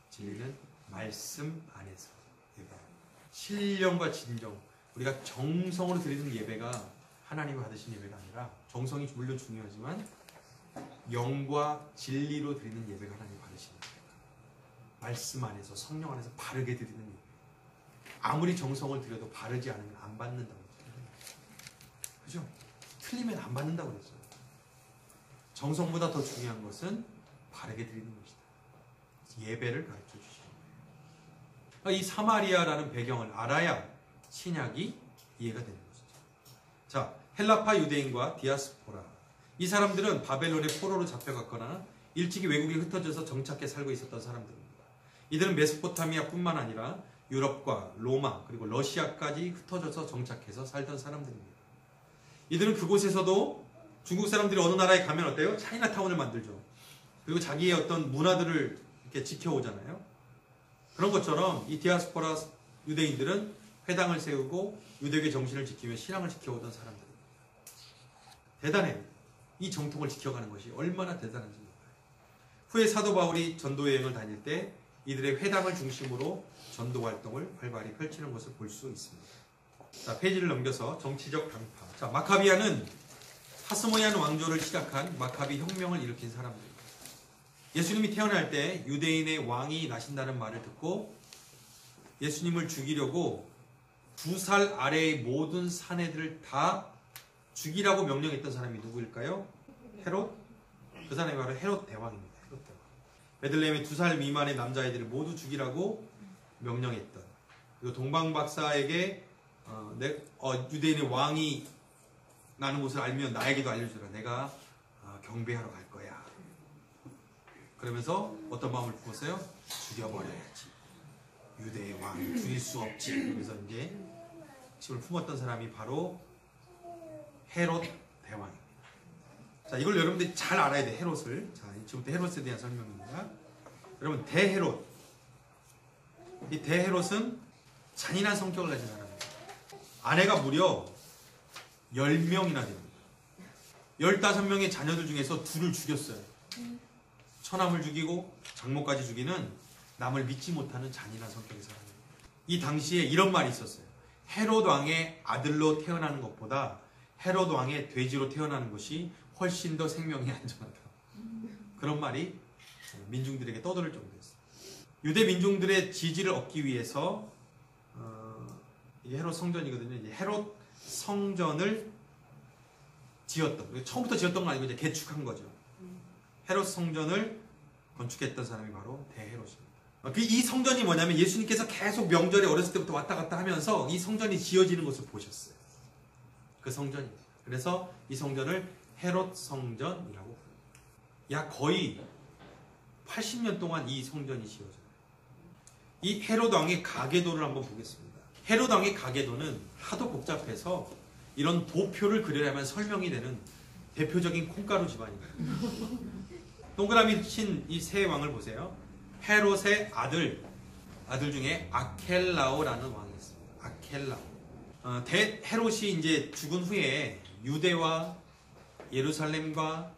S1: 진리는 말씀 안에서 예배하고. 신령과 진정, 우리가 정성으로 드리는 예배가 하나님이 받으신 예배가 아니라, 정성이 물론 중요하지만 영과 진리로 드리는 예배가 하나님이 받으신 예배가, 말씀 안에서, 성령 안에서 바르게 드리는 예배. 아무리 정성을 들여도 바르지 않으면 안 받는다고 했어요. 그죠? 틀리면 안 받는다고 그랬어요. 정성보다 더 중요한 것은 바르게 드리는 것이다. 예배를 가르쳐 주시는 거예요. 이 사마리아라는 배경을 알아야 신약이 이해가 되는 것이죠. 자, 헬라파 유대인과 디아스포라. 이 사람들은 바벨론의 포로로 잡혀갔거나 일찍이 외국에 흩어져서 정착해 살고 있었던 사람들입니다. 이들은 메소포타미아뿐만 아니라 유럽과 로마 그리고 러시아까지 흩어져서 정착해서 살던 사람들입니다. 이들은 그곳에서도 중국 사람들이 어느 나라에 가면 어때요? 차이나타운을 만들죠. 그리고 자기의 어떤 문화들을 이렇게 지켜오잖아요. 그런 것처럼 이 디아스포라 유대인들은 회당을 세우고 유대교의 정신을 지키며 신앙을 지켜오던 사람들입니다. 대단해요. 이 정통을 지켜가는 것이 얼마나 대단한지 몰라요. 후에 사도 바울이 전도 여행을 다닐 때 이들의 회당을 중심으로 전도 활동을 활발히 펼치는 것을 볼 수 있습니다. 자, 페이지를 넘겨서 정치적 강파. 자, 마카비아는 하스모니안 왕조를 시작한 마카비 혁명을 일으킨 사람들입니다. 예수님이 태어날 때 유대인의 왕이 나신다는 말을 듣고 예수님을 죽이려고 2살 아래의 모든 사내들을 다 죽이라고 명령했던 사람이 누구일까요? 헤롯? 그 사람이 바로 헤롯 대왕입니다. 헤롯 대왕. 베들레헴의 2살 미만의 남자아이들을 모두 죽이라고 명령했던, 그리고 동방박사에게 유대인의 왕이 나는 곳을 알면 나에게도 알려주라. 내가 경배하러 갈 거야. 그러면서 어떤 마음을 품었어요? 죽여버려야지. 유대의 왕을 죽일 수 없지. 그래서 이제 욕심을 품었던 사람이 바로 헤롯 대왕입니다. 자, 이걸 여러분들이 잘 알아야 돼, 헤롯을. 자, 지금부터 헤롯에 대한 설명입니다. 여러분, 대헤롯. 이 대헤롯은 잔인한 성격을 가진 사람이에요. 아내가 무려 10명이나 됩니다. 15명의 자녀들 중에서 둘을 죽였어요. 처남을 죽이고 장모까지 죽이는 남을 믿지 못하는 잔인한 성격의 사람이에요. 이 당시에 이런 말이 있었어요. 헤롯 왕의 아들로 태어나는 것보다 헤롯 왕의 돼지로 태어나는 것이 훨씬 더 생명이 안전하다. 그런 말이 민중들에게 떠돌을 정도였어요. 유대 민중들의 지지를 얻기 위해서 이게 헤롯 성전이거든요. 이제 헤롯 성전을 지었던, 처음부터 지었던 건 아니고 이제 개축한 거죠. 헤롯 성전을 건축했던 사람이 바로 대헤롯입니다. 이 성전이 뭐냐면 예수님께서 계속 명절에 어렸을 때부터 왔다 갔다 하면서 이 성전이 지어지는 것을 보셨어요. 그 성전입니다. 그래서 이 성전을 헤롯 성전이라고 부릅니다. 약 거의 80년 동안 이 성전이 지어져요. 이 헤롯 왕의 가계도를 한번 보겠습니다. 헤롯 왕의 가계도는 하도 복잡해서 이런 도표를 그리려면 설명이 되는 대표적인 콩가루 집안입니다. 동그라미 친 이 세 왕을 보세요. 헤롯의 아들 중에 아켈라오라는 왕이 있습니다. 아켈라오. 헤롯이 이제 죽은 후에 유대와 예루살렘과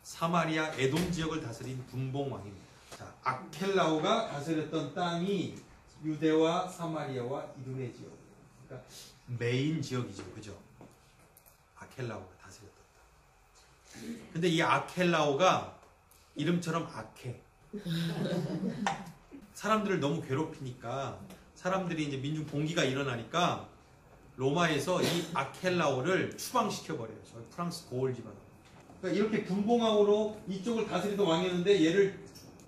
S1: 사마리아, 에돔 지역을 다스린 분봉 왕입니다. 자, 아켈라오가 다스렸던 땅이 유대와 사마리아와 이두메 지역. 그러니까 메인 지역이죠, 그죠? 아켈라오가 다스렸던 땅. 근데 이 아켈라오가 이름처럼 악해. 사람들을 너무 괴롭히니까 사람들이 이제 민중 봉기가 일어나니까 로마에서 이 아켈라오를 추방시켜버려요. 저희 프랑스 고을 집안. 그러니까 이렇게 분봉왕으로 이쪽을 다스리던 왕이었는데 얘를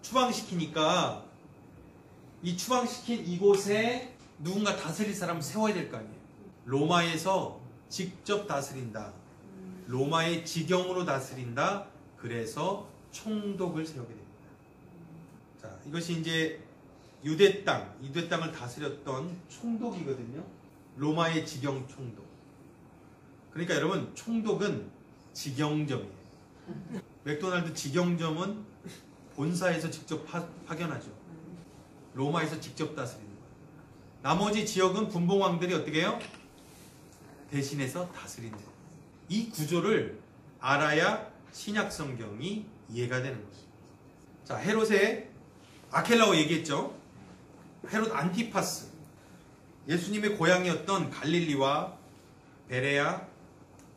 S1: 추방시키니까 이 추방시킨 이곳에 누군가 다스릴 사람을 세워야 될 거 아니에요. 로마에서 직접 다스린다. 로마의 지경으로 다스린다. 그래서 총독을 세우게 됩니다. 자, 이것이 이제 유대 땅을 다스렸던 총독이거든요. 로마의 지경 총독. 그러니까 여러분, 총독은 직영점이에요. 맥도날드 직영점은 본사에서 직접 파견하죠. 로마에서 직접 다스리는 거예요. 나머지 지역은 분봉왕들이 어떻게 해요? 대신해서 다스리는 거예요. 이 구조를 알아야 신약 성경이 이해가 되는 거죠. 자, 헤롯의 아켈라오 얘기했죠. 헤롯 안티파스. 예수님의 고향이었던 갈릴리와 베레아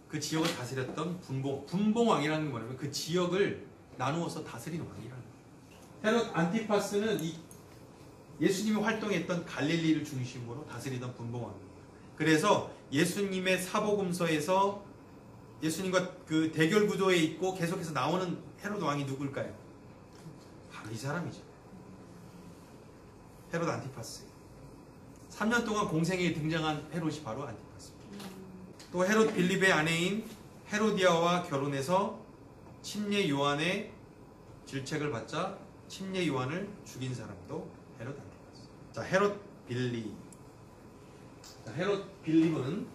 S1: 그 지역을 다스렸던 분봉왕이라는 게 뭐냐면 그 지역을 나누어서 다스리는 왕이라는 거예요. 헤롯 안티파스는 예수님이 활동했던 갈릴리를 중심으로 다스리던 분봉왕입니다. 그래서 예수님의 사복음서에서 예수님과 그 대결 구도에 있고 계속해서 나오는 헤롯 왕이 누굴까요? 바로 이 사람이죠. 헤롯 안티파스. 3년 동안 공생애에 등장한 헤롯이 바로 안티파스입니다. 또 헤롯 빌립의 아내인 헤로디아와 결혼해서 침례 요한의 질책을 받자 침례 요한을 죽인 사람도 헤롯 안티파스. 자, 헤롯 빌립. 자, 헤롯 빌립은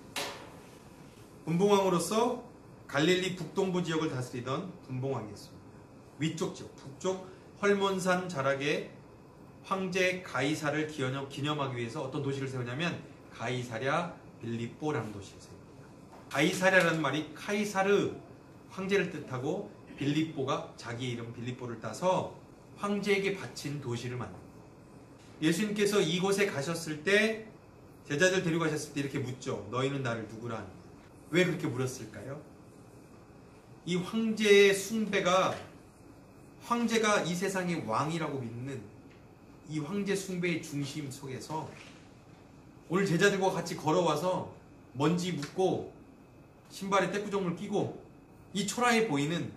S1: 분봉왕으로서 갈릴리 북동부 지역을 다스리던 분봉왕이었습니다. 위쪽 지역, 북쪽 헐몬산 자락에 황제 가이사를 기념하기 위해서 어떤 도시를 세우냐면 가이사랴 빌립보라는 도시를 세웁니다. 가이사랴라는 말이 카이사르 황제를 뜻하고 빌립보가 자기 이름 빌립보를 따서 황제에게 바친 도시를 만듭니다. 예수님께서 이곳에 가셨을 때 제자들 데리고 가셨을 때 이렇게 묻죠. 너희는 나를 누구라 하느냐. 왜 그렇게 물었을까요? 이 황제의 숭배가 황제가 이 세상의 왕이라고 믿는 이 황제 숭배의 중심 속에서 오늘 제자들과 같이 걸어와서 먼지 묻고 신발에 떼꾸정물 끼고 이 초라해 보이는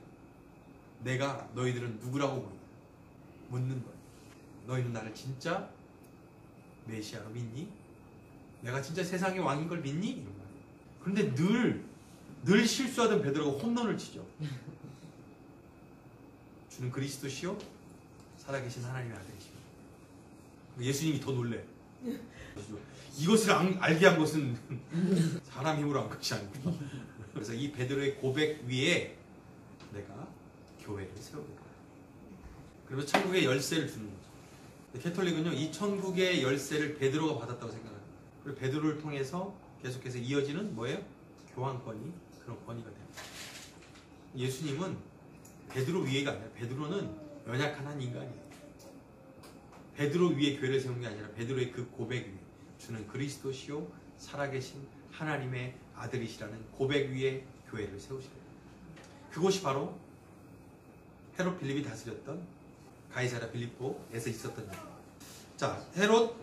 S1: 내가 너희들은 누구라고 보이냐 묻는 거예요. 너희는 나를 진짜 메시아로 믿니? 내가 진짜 세상의 왕인 걸 믿니? 이런 말이에요. 그런데 늘 실수하던 베드로가 홈런을 치죠. 주는 그리스도시요 살아계신 하나님의 아들이십니다. 예수님이 더 놀래. 이것을 알게 한 것은 사람 힘으로 한 것이 아니고. 그래서 이 베드로의 고백 위에 내가 교회를 세우겠다. 그러면서 천국의 열쇠를 주는 거죠. 캐톨릭은요, 이 천국의 열쇠를 베드로가 받았다고 생각합니다. 그리고 베드로를 통해서 계속해서 이어지는 뭐예요? 교황권이 그런 권위가 됩니다. 예수님은 베드로 위에가 아니라 베드로는 연약한 한 인간이에요. 베드로 위에 교회를 세운 게 아니라 베드로의 그 고백 위에 주는 그리스도시요 살아계신 하나님의 아들이시라는 고백 위에 교회를 세우시는 거예요. 그곳이 바로 헤롯 빌립이 다스렸던 가이사랴 빌립보에서 있었던 일. 자, 헤롯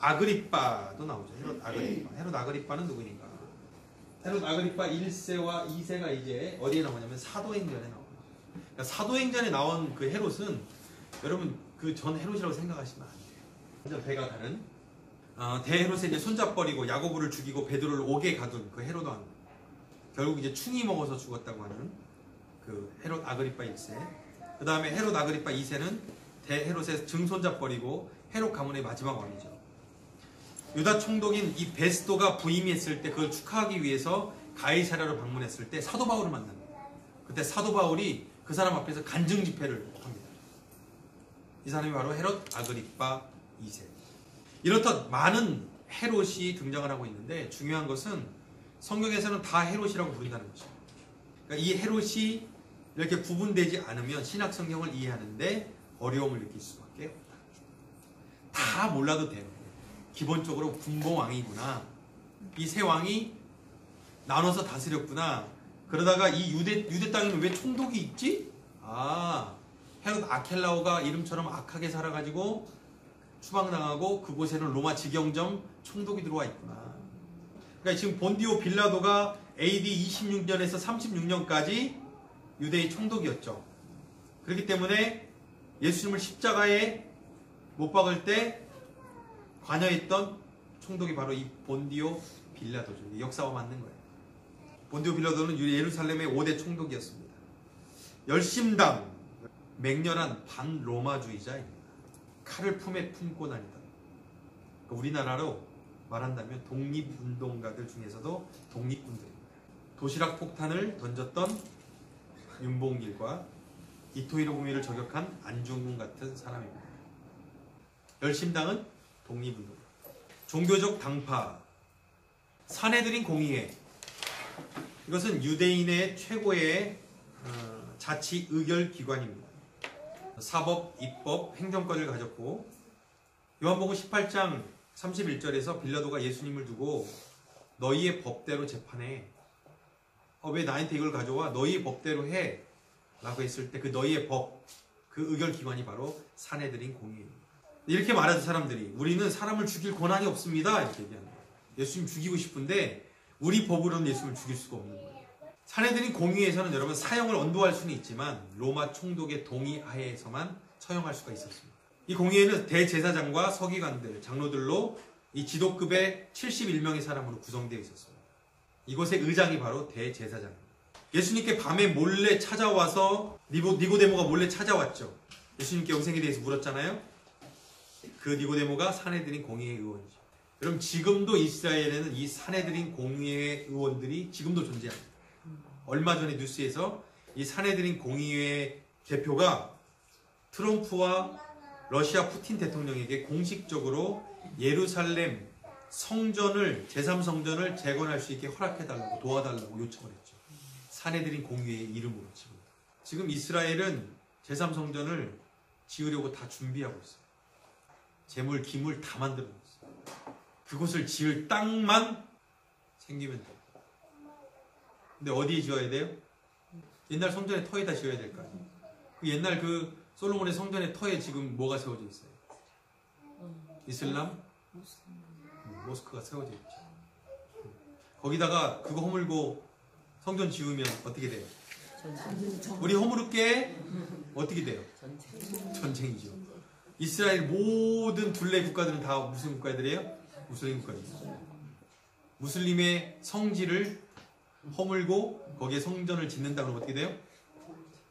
S1: 아그리빠도 나오죠. 헤롯 아그리빠. 헤롯 아그리빠는 누구인가? 헤롯 아그리빠 1세와 2세가 이제 어디에 나오냐면 사도행전에 나옵니다. 그러니까 사도행전에 나온 그 헤롯은 여러분 그 전 헤롯이라고 생각하시면 안 돼요. 먼저 배가 다른 대헤롯에 이제 손잡버리고 야고보를 죽이고 베드로를 옥에 가둔 그 헤롯 왕. 결국 이제 충이 먹어서 죽었다고 하는 그 헤롯 아그리빠 1세. 그 다음에 헤롯 아그리빠 2세는 대헤롯의 증손잡버리고 헤롯 가문의 마지막 왕이죠. 유다 총독인 이 베스도가 부임했을 때 그걸 축하하기 위해서 가이사랴로 방문했을 때 사도 바울을 만납니다. 그때 사도 바울이 그 사람 앞에서 간증 집회를 합니다. 이 사람이 바로 헤롯 아그리빠 2세. 이렇듯 많은 헤롯이 등장을 하고 있는데 중요한 것은 성경에서는 다 헤롯이라고 부른다는 것이죠. 그러니까 이 헤롯이 이렇게 구분되지 않으면 신약 성경을 이해하는데 어려움을 느낄 수밖에 없다. 다 몰라도 돼요. 기본적으로 분봉왕이구나. 이 세 왕이 나눠서 다스렸구나. 그러다가 이 유대 땅에는 왜 총독이 있지? 헤롯 아켈라오가 이름처럼 악하게 살아가지고 추방당하고 그곳에는 로마 직영점 총독이 들어와 있구나. 그러니까 지금 본디오 빌라도가 AD 26년에서 36년까지 유대의 총독이었죠. 그렇기 때문에 예수님을 십자가에 못 박을 때 관여했던 총독이 바로 이 본디오 빌라도죠. 역사와 맞는 거예요. 본디오 빌라도는 예루살렘의 5대 총독이었습니다. 열심당, 맹렬한 반로마주의자입니다. 칼을 품에 품고 다니다. 우리나라로 말한다면 독립운동가들 중에서도 독립군들입니다. 도시락 폭탄을 던졌던 윤봉길과 이토 히로부미를 저격한 안중근 같은 사람입니다. 열심당은 독립운동, 종교적 당파, 사내들인 공의회. 이것은 유대인의 최고의 자치 의결 기관입니다. 사법, 입법, 행정권을 가졌고 요한복음 18장 31절에서 빌라도가 예수님을 두고 너희의 법대로 재판해. 왜 나한테 이걸 가져와? 너희의 법대로 해. 라고 했을 때 그 너희의 법, 그 의결기관이 바로 사내들인 공의회입니다. 이렇게 말하는 사람들이 우리는 사람을 죽일 권한이 없습니다. 이렇게 얘기하는 거예요. 예수님 죽이고 싶은데 우리 법으로는 예수님을 죽일 수가 없는 거예요. 사내들인 공의회에서는 여러분 사형을 언도할 수는 있지만 로마 총독의 동의 하에서만 처형할 수가 있었습니다. 이 공의회는 대제사장과 서기관들, 장로들로 이 지도급의 71명의 사람으로 구성되어 있었습니다. 이곳의 의장이 바로 대제사장입니다. 예수님께 밤에 몰래 찾아와서 니고데모가 몰래 찾아왔죠. 예수님께 영생에 대해서 물었잖아요. 그 니고데모가 사내들인 공의회 의원이죠. 여러분 지금도 이스라엘에는 이 사내들인 공의회 의원들이 지금도 존재합니다. 얼마 전에 뉴스에서 이 사내들인 공의회 대표가 트럼프와 러시아 푸틴 대통령에게 공식적으로 예루살렘 성전을 제3성전을 재건할 수 있게 허락해달라고 도와달라고 요청을 했죠. 사내들인 공의회의 이름으로 지금 이스라엘은 제3성전을 지으려고 다 준비하고 있어요. 재물, 기물 다 만들어놨어요. 그곳을 지을 땅만 생기면 돼요. 근데 어디에 지어야 돼요? 옛날 성전의 터에다 지어야 될 거 아니에요. 그 옛날 그 솔로몬의 성전의 터에 지금 뭐가 세워져 있어요? 이슬람? 모스크가 세워져 있죠. 거기다가 그거 허물고 성전 지으면 어떻게 돼요? 우리 허물을게 어떻게 돼요? 전쟁이죠. 이스라엘 모든 둘레 국가들은 다 무슨 국가들이에요? 무슬림 국가입니다. 무슬림의 성지를 허물고 거기에 성전을 짓는다 그러면 어떻게 돼요?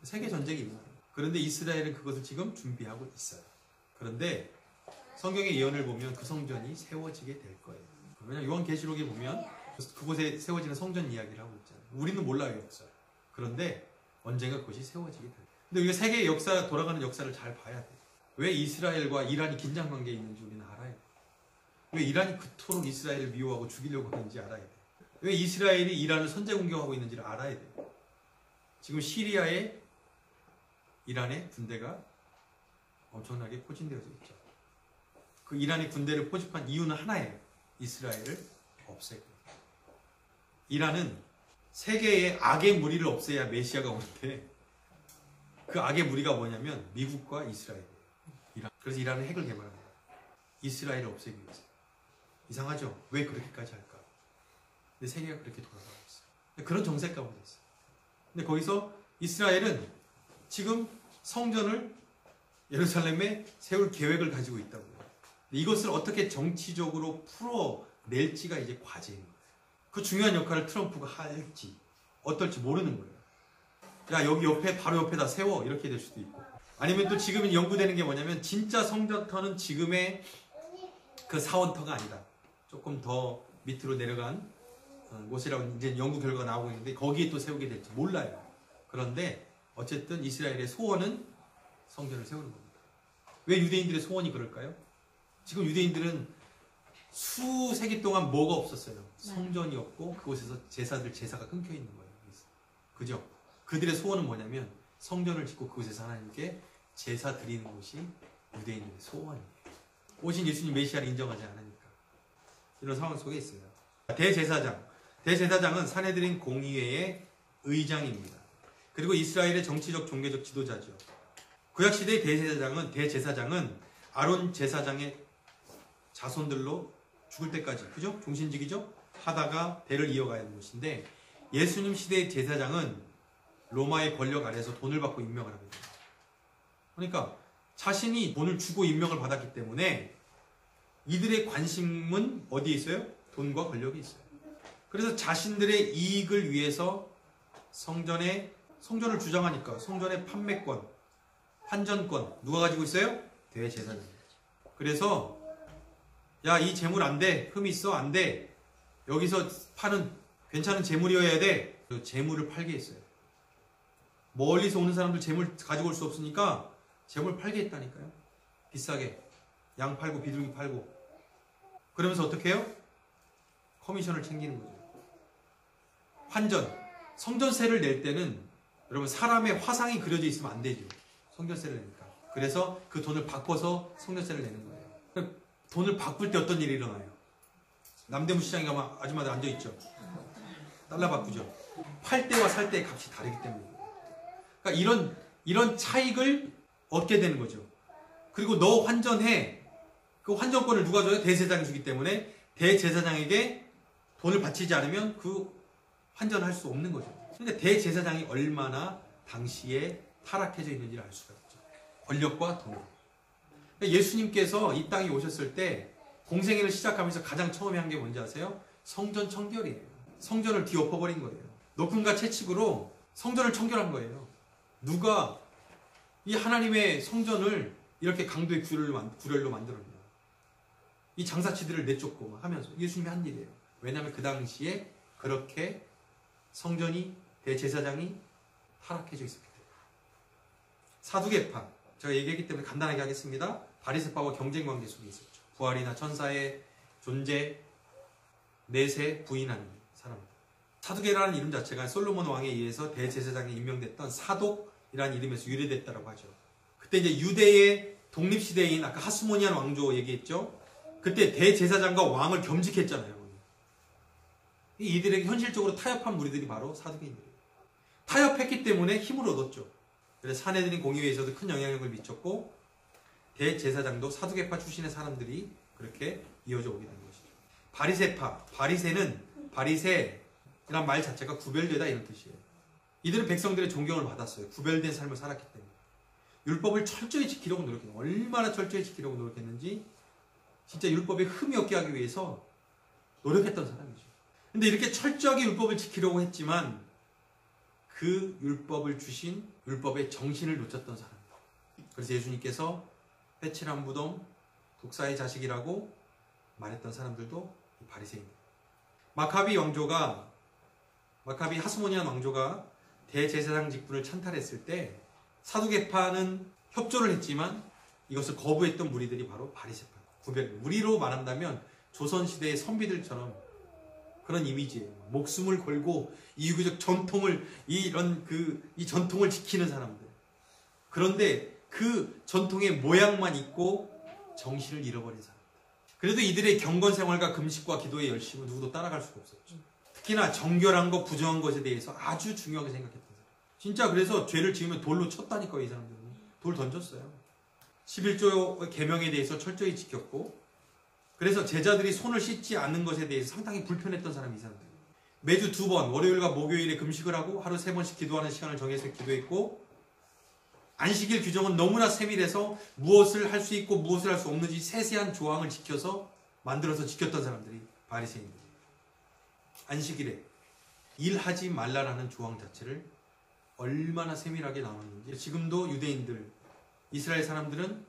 S1: 세계 전쟁입니다. 그런데 이스라엘은 그것을 지금 준비하고 있어요. 그런데 성경의 예언을 보면 그 성전이 세워지게 될 거예요. 왜냐하면 요한계시록에 보면 그곳에 세워지는 성전 이야기를 하고 있잖아요. 우리는 몰라요, 역사를. 그런데 언젠가 그것이 세워지게 돼요. 근데 우리가 세계의 역사, 돌아가는 역사를 잘 봐야 돼요. 왜 이스라엘과 이란이 긴장 관계에 있는지 우리는 알아야 돼. 왜 이란이 그토록 이스라엘을 미워하고 죽이려고 하는지 알아야 돼. 왜 이스라엘이 이란을 선제 공격하고 있는지를 알아야 돼. 지금 시리아에 이란의 군대가 엄청나게 포진되어져 있죠. 그 이란의 군대를 포집한 이유는 하나예요. 이스라엘을 없애고. 이란은 세계의 악의 무리를 없애야 메시아가 오는데 그 악의 무리가 뭐냐면 미국과 이스라엘이에요. 이란. 그래서 이란은 핵을 개발합니다. 이스라엘을 없애기 위해서. 이상하죠? 왜 그렇게까지 할까? 근데 세계가 그렇게 돌아가고 있어요. 그런 정세 가운데 있어요. 근데 거기서 이스라엘은 지금 성전을 예루살렘에 세울 계획을 가지고 있다고요. 이것을 어떻게 정치적으로 풀어낼지가 이제 과제인 거예요. 그 중요한 역할을 트럼프가 할지 어떨지 모르는 거예요. 야, 여기 옆에 바로 옆에다 세워 이렇게 될 수도 있고, 아니면 또 지금 연구되는 게 뭐냐면 진짜 성전터는 지금의 그 사원터가 아니다. 조금 더 밑으로 내려간 곳이라고 이제 연구 결과가 나오고 있는데 거기에 또 세우게 될지 몰라요. 그런데 어쨌든 이스라엘의 소원은 성전을 세우는 겁니다. 왜 유대인들의 소원이 그럴까요? 지금 유대인들은 수세기 동안 뭐가 없었어요? 성전이 없고 그곳에서 제사가 끊겨 있는 거예요. 그죠? 그들의 소원은 뭐냐면 성전을 짓고 그곳에서 하나님께 제사 드리는 곳이 유대인들의 소원이에요. 오신 예수님 메시아를 인정하지 않으니까. 이런 상황 속에 있어요. 대제사장은 산헤드린 공의회의 의장입니다. 그리고 이스라엘의 정치적 종교적 지도자죠. 구약시대의 대제사장은 아론 제사장의 자손들로 죽을 때까지, 그죠? 종신직이죠? 하다가 대를 이어가야 하는 것인데, 예수님 시대의 제사장은 로마의 권력 아래에서 돈을 받고 임명을 합니다. 그러니까 자신이 돈을 주고 임명을 받았기 때문에 이들의 관심은 어디에 있어요? 돈과 권력이 있어요. 그래서 자신들의 이익을 위해서 성전을 주장하니까 성전의 판매권, 환전권 누가 가지고 있어요? 대제사장. 그래서 야, 이 재물 안 돼. 흠 있어. 안 돼. 여기서 파는 괜찮은 재물이어야 돼. 재물을 팔게 했어요. 멀리서 오는 사람들 재물 가지고 올 수 없으니까 재물 팔게 했다니까요. 비싸게. 양 팔고 비둘기 팔고. 그러면서 어떻게 해요? 커미션을 챙기는 거죠. 환전. 성전세를 낼 때는 여러분 사람의 화상이 그려져 있으면 안 되죠. 성전세를 내니까. 그래서 그 돈을 바꿔서 성전세를 내는 거예요. 돈을 바꿀 때 어떤 일이 일어나요? 남대문 시장에 가면 아줌마들 앉아있죠. 달러 바꾸죠. 팔 때와 살 때의 값이 다르기 때문에. 그러니까 이런 차익을 얻게 되는 거죠. 그리고 너 환전해. 그 환전권을 누가 줘요? 대제사장이 주기 때문에 대제사장에게 돈을 바치지 않으면 그 환전할 수 없는 거죠. 그러니까 대제사장이 얼마나 당시에 타락해져 있는지를 알 수가 있죠. 권력과 돈. 그러니까 예수님께서 이 땅에 오셨을 때 공생애를 시작하면서 가장 처음에 한 게 뭔지 아세요? 성전 청결이에요. 성전을 뒤엎어버린 거예요. 노금과 채찍으로 성전을 청결한 거예요. 누가 이 하나님의 성전을 이렇게 강도의 구렬로 만들었냐. 이 장사치들을 내쫓고 하면서 예수님이 한 일이에요. 왜냐하면 그 당시에 그렇게 성전이 대제사장이 타락해져 있었기 때문에. 사두개파, 제가 얘기했기 때문에 간단하게 하겠습니다. 바리새파와 경쟁관계 속에 있었죠. 부활이나 천사의 존재, 내세 부인하는 사람들. 사두개라는 이름 자체가 솔로몬 왕에 의해서 대제사장에 임명됐던 사독이라는 이름에서 유래됐다고 하죠. 그때 이제 유대의 독립시대인 아까 하스모니안 왕조 얘기했죠. 그때 대제사장과 왕을 겸직했잖아요. 이들에게 현실적으로 타협한 무리들이 바로 사두개인들이에요. 타협했기 때문에 힘을 얻었죠. 그래서 산헤드린 공의회에서도 큰 영향력을 미쳤고 대제사장도 사두개파 출신의 사람들이 그렇게 이어져 오게 된 것이죠. 바리새파, 바리새란 말 자체가 구별되다 이런 뜻이에요. 이들은 백성들의 존경을 받았어요. 구별된 삶을 살았기 때문에. 율법을 철저히 지키려고 노력했는지, 얼마나 철저히 지키려고 노력했는지 진짜 율법에 흠이 없게 하기 위해서 노력했던 사람이죠. 근데 이렇게 철저하게 율법을 지키려고 했지만 그 율법을 주신 율법의 정신을 놓쳤던 사람. 그래서 예수님께서 회칠한 무덤, 독사의 자식이라고 말했던 사람들도 바리새인들. 마카비 하스모니안 왕조가 대제사장 직분을 찬탈했을 때 사두개파는 협조를 했지만 이것을 거부했던 무리들이 바로 바리새파 구별. 우리로 말한다면 조선시대의 선비들처럼 그런 이미지예요. 목숨을 걸고 이 유교적 전통을 이 전통을 지키는 사람들. 그런데 그 전통의 모양만 있고 정신을 잃어버린 사람. 그래도 이들의 경건 생활과 금식과 기도의 열심은 누구도 따라갈 수가 없었죠. 특히나 정결한 것, 부정한 것에 대해서 아주 중요하게 생각했던 사람. 진짜 그래서 죄를 지으면 돌로 쳤다니까요. 이 사람들은. 돌 던졌어요. 11조 계명에 대해서 철저히 지켰고, 그래서 제자들이 손을 씻지 않는 것에 대해서 상당히 불편했던 사람이 이 사람들. 매주 2번 월요일과 목요일에 금식을 하고 하루 3번씩 기도하는 시간을 정해서 기도했고, 안식일 규정은 너무나 세밀해서 무엇을 할 수 있고 무엇을 할 수 없는지 세세한 조항을 지켜서 만들어서 지켰던 사람들이 바리새인들. 안식일에 일하지 말라라는 조항 자체를 얼마나 세밀하게 나눴는지. 지금도 유대인들, 이스라엘 사람들은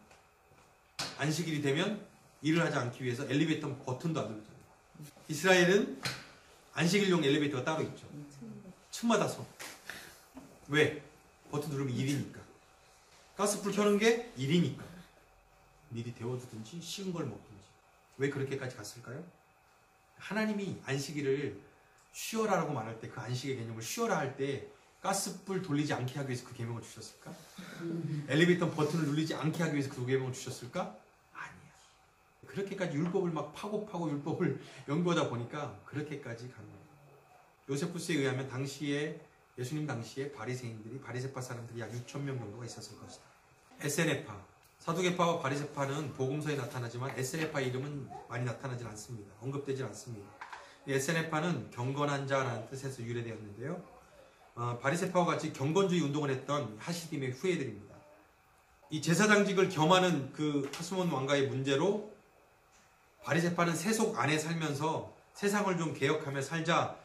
S1: 안식일이 되면 일을 하지 않기 위해서 엘리베이터 버튼도 안 누르잖아요. 이스라엘은 안식일용 엘리베이터가 따로 있죠. 층마다 서. 왜? 버튼 누르면 일이니까. 가스불 켜는 게 일이니까. 미리 데워두든지 식은 걸 먹든지. 왜 그렇게까지 갔을까요? 하나님이 안식일을 쉬어라라고 말할 때, 그 안식의 개념을 쉬어라 할 때 가스불 돌리지 않게 하기 위해서 그 계명을 주셨을까? 엘리베이터 버튼을 누르지 않게 하기 위해서 그 계명을 주셨을까? 아니야. 그렇게까지 율법을 막 파고 율법을 연구하다 보니까 그렇게까지 가는 거예요. 요세푸스에 의하면 예수님 당시에 바리새파 사람들이 약 6,000명 정도가 있었을 것이다. 에세네파, 사두개파와 바리새파는 복음서에 나타나지만 에세네파 이름은 많이 나타나질 않습니다. 언급되질 않습니다. 에세네파는 경건한 자라는 뜻에서 유래되었는데요. 바리새파와 같이 경건주의 운동을 했던 하시딤의 후예들입니다. 이 제사장직을 겸하는 그 하스몬 왕가의 문제로 바리새파는 세속 안에 살면서 세상을 좀 개혁하며 살자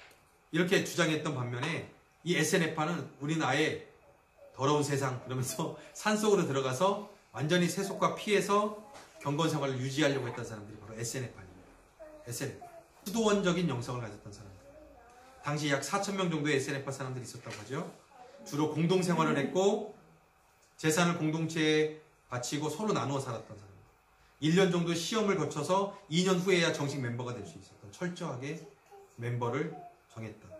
S1: 이렇게 주장했던 반면에, 이 에세네파는 우리는 아예 더러운 세상 그러면서 산속으로 들어가서 완전히 세속과 피해서 경건 생활을 유지하려고 했던 사람들이 바로 에세네파입니다. 에세네파. 수도원적인 영성을 가졌던 사람들. 당시 약 4,000명 정도의 에세네파 사람들이 있었다고 하죠. 주로 공동생활을 했고 재산을 공동체에 바치고 서로 나누어 살았던 사람들. 1년 정도 시험을 거쳐서 2년 후에야 정식 멤버가 될 수 있었던, 철저하게 멤버를 정했던.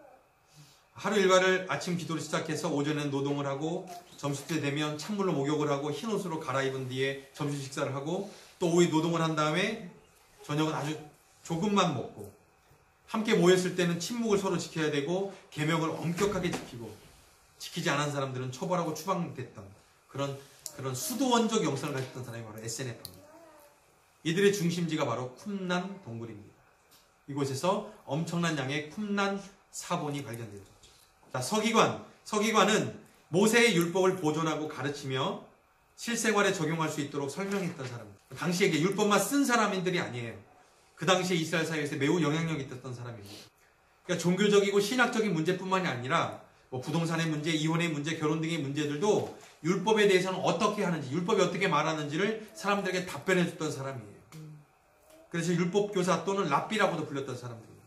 S1: 하루 일과를 아침 기도를 시작해서 오전에는 노동을 하고 점심때 되면 찬물로 목욕을 하고 흰 옷으로 갈아입은 뒤에 점심 식사를 하고 또 오후에 노동을 한 다음에 저녁은 아주 조금만 먹고, 함께 모였을 때는 침묵을 서로 지켜야 되고 계명을 엄격하게 지키고, 지키지 않은 사람들은 처벌하고 추방됐던 그런 수도원적 영성을 가졌던 사람이 바로 에세네파입니다. 이들의 중심지가 바로 쿰난 동굴입니다. 이곳에서 엄청난 양의 쿰난 사본이 발견되었죠. 자, 서기관은 모세의 율법을 보존하고 가르치며 실생활에 적용할 수 있도록 설명했던 사람. 당시에 율법만 쓴 사람들이 아니에요. 그 당시에 이스라엘 사회에서 매우 영향력이 있었던 사람입니다. 그러니까 종교적이고 신학적인 문제뿐만이 아니라 부동산의 문제, 이혼의 문제, 결혼 등의 문제들도 율법에 대해서는 어떻게 하는지, 율법이 어떻게 말하는지를 사람들에게 답변해 줬던 사람이에요. 그래서 율법교사 또는 랍비라고도 불렸던 사람들입니다.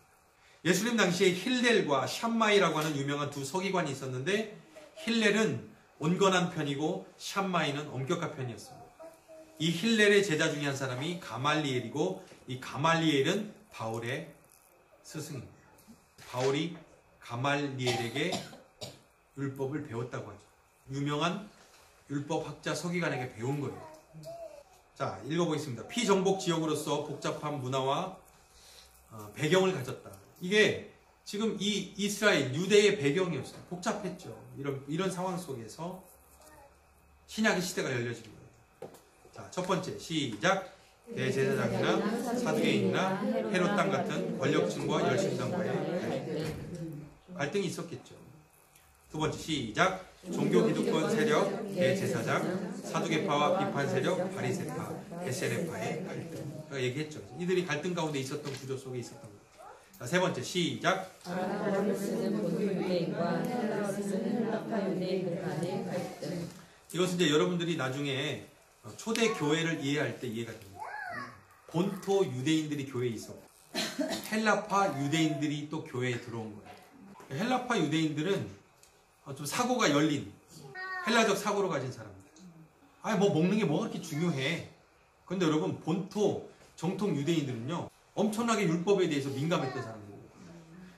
S1: 예수님 당시에 힐렐과 샴마이라고 하는 유명한 두 서기관이 있었는데, 힐렐은 온건한 편이고 샴마이는 엄격한 편이었습니다. 이 힐렐의 제자 중에 한 사람이 가말리엘이고, 이 가말리엘은 바울의 스승입니다. 바울이 가말리엘에게 율법을 배웠다고 하죠. 유명한 율법학자 서기관에게 배운 거예요. 자, 읽어보겠습니다. 피정복 지역으로서 복잡한 문화와 배경을 가졌다. 이게 지금 이 이스라엘, 유대의 배경이었어요. 복잡했죠. 이런 상황 속에서 신약의 시대가 열려진 거예요. 자, 첫 번째, 시작. 대제사장이나 사두개인이나 헤롯 땅 같은 권력층과 열심당과의 갈등이 있었겠죠. 두 번째, 시작. 종교 기득권 세력, 대제사장, 사두개파와 비판 세력, 바리새파, 에세네파의 갈등. 제가 얘기했죠. 이들이 갈등 가운데 있었던 구조 속에 있었던 거예요. 자, 세 번째, 시작.
S2: 아랍어를 쓰는 본토 유대인과 헬라어를 쓰는 헬라파 유대인들 간의 갈등.
S1: 이것은 이제 여러분들이 나중에 초대 교회를 이해할 때 이해가 됩니다. 본토 유대인들이 교회에 있었고 헬라파 유대인들이 또 교회에 들어온 거예요. 헬라파 유대인들은 좀 사고가 열린 헬라적 사고를 가진 사람들. 아, 뭐 먹는 게 뭐가 그렇게 중요해. 근데 여러분, 본토 정통 유대인들은요, 엄청나게 율법에 대해서 민감했던 사람들이에요.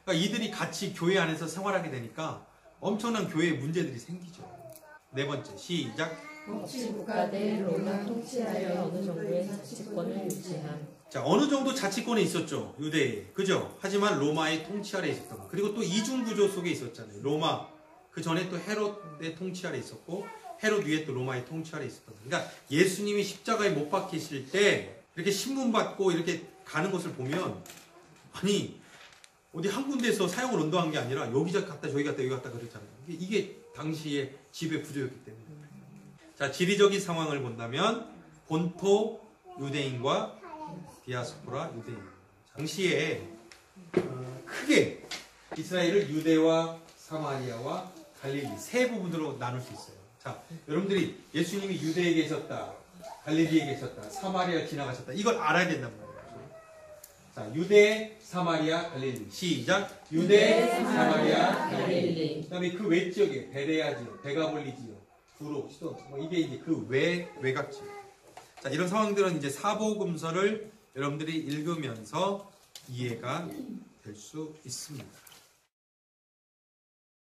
S1: 그러니까 이들이 같이 교회 안에서 생활하게 되니까 엄청난 교회에 문제들이 생기죠. 네 번째, 시작.
S2: 혹시 국가대 로마 통치하여 어느 정도의 자치권을 유지함.
S1: 자, 어느 정도 자치권에 있었죠, 유대에. 그죠? 하지만 로마의 통치 아래 있었던 거. 그리고 또 이중구조 속에 있었잖아요. 로마, 그 전에 또 헤롯의 통치 아래 있었고, 헤롯 위에 또 로마의 통치 아래 있었던 거. 그러니까 예수님이 십자가에 못 박히실 때 이렇게 신문 받고 이렇게 가는 것을 보면, 아니, 어디 한 군데에서 사형을 언도한 게 아니라 여기 갔다 저기 갔다 여기 갔다 그랬잖아요. 이게 당시의 지배 구조였기 때문에. 자, 지리적인 상황을 본다면 본토 유대인과 디아스포라 유대인. 당시에 크게 이스라엘을 유대와 사마리아와 갈릴리 세 부분으로 나눌 수 있어요. 자, 여러분들이 예수님이 유대에 계셨다, 갈릴리에 계셨다, 사마리아 지나가셨다, 이걸 알아야 된단 말이에요. 자, 유대, 사마리아, 갈릴리. 시작. 유대, 사마리아, 갈릴리. 그 다음에 그 외지역에 베레아 지역, 베가볼리 지역, 두로, 시돈, 뭐 이게 이제 그 외곽 지역. 자, 이런 상황들은 이제 사복음서를 여러분들이 읽으면서 이해가 될 수 있습니다.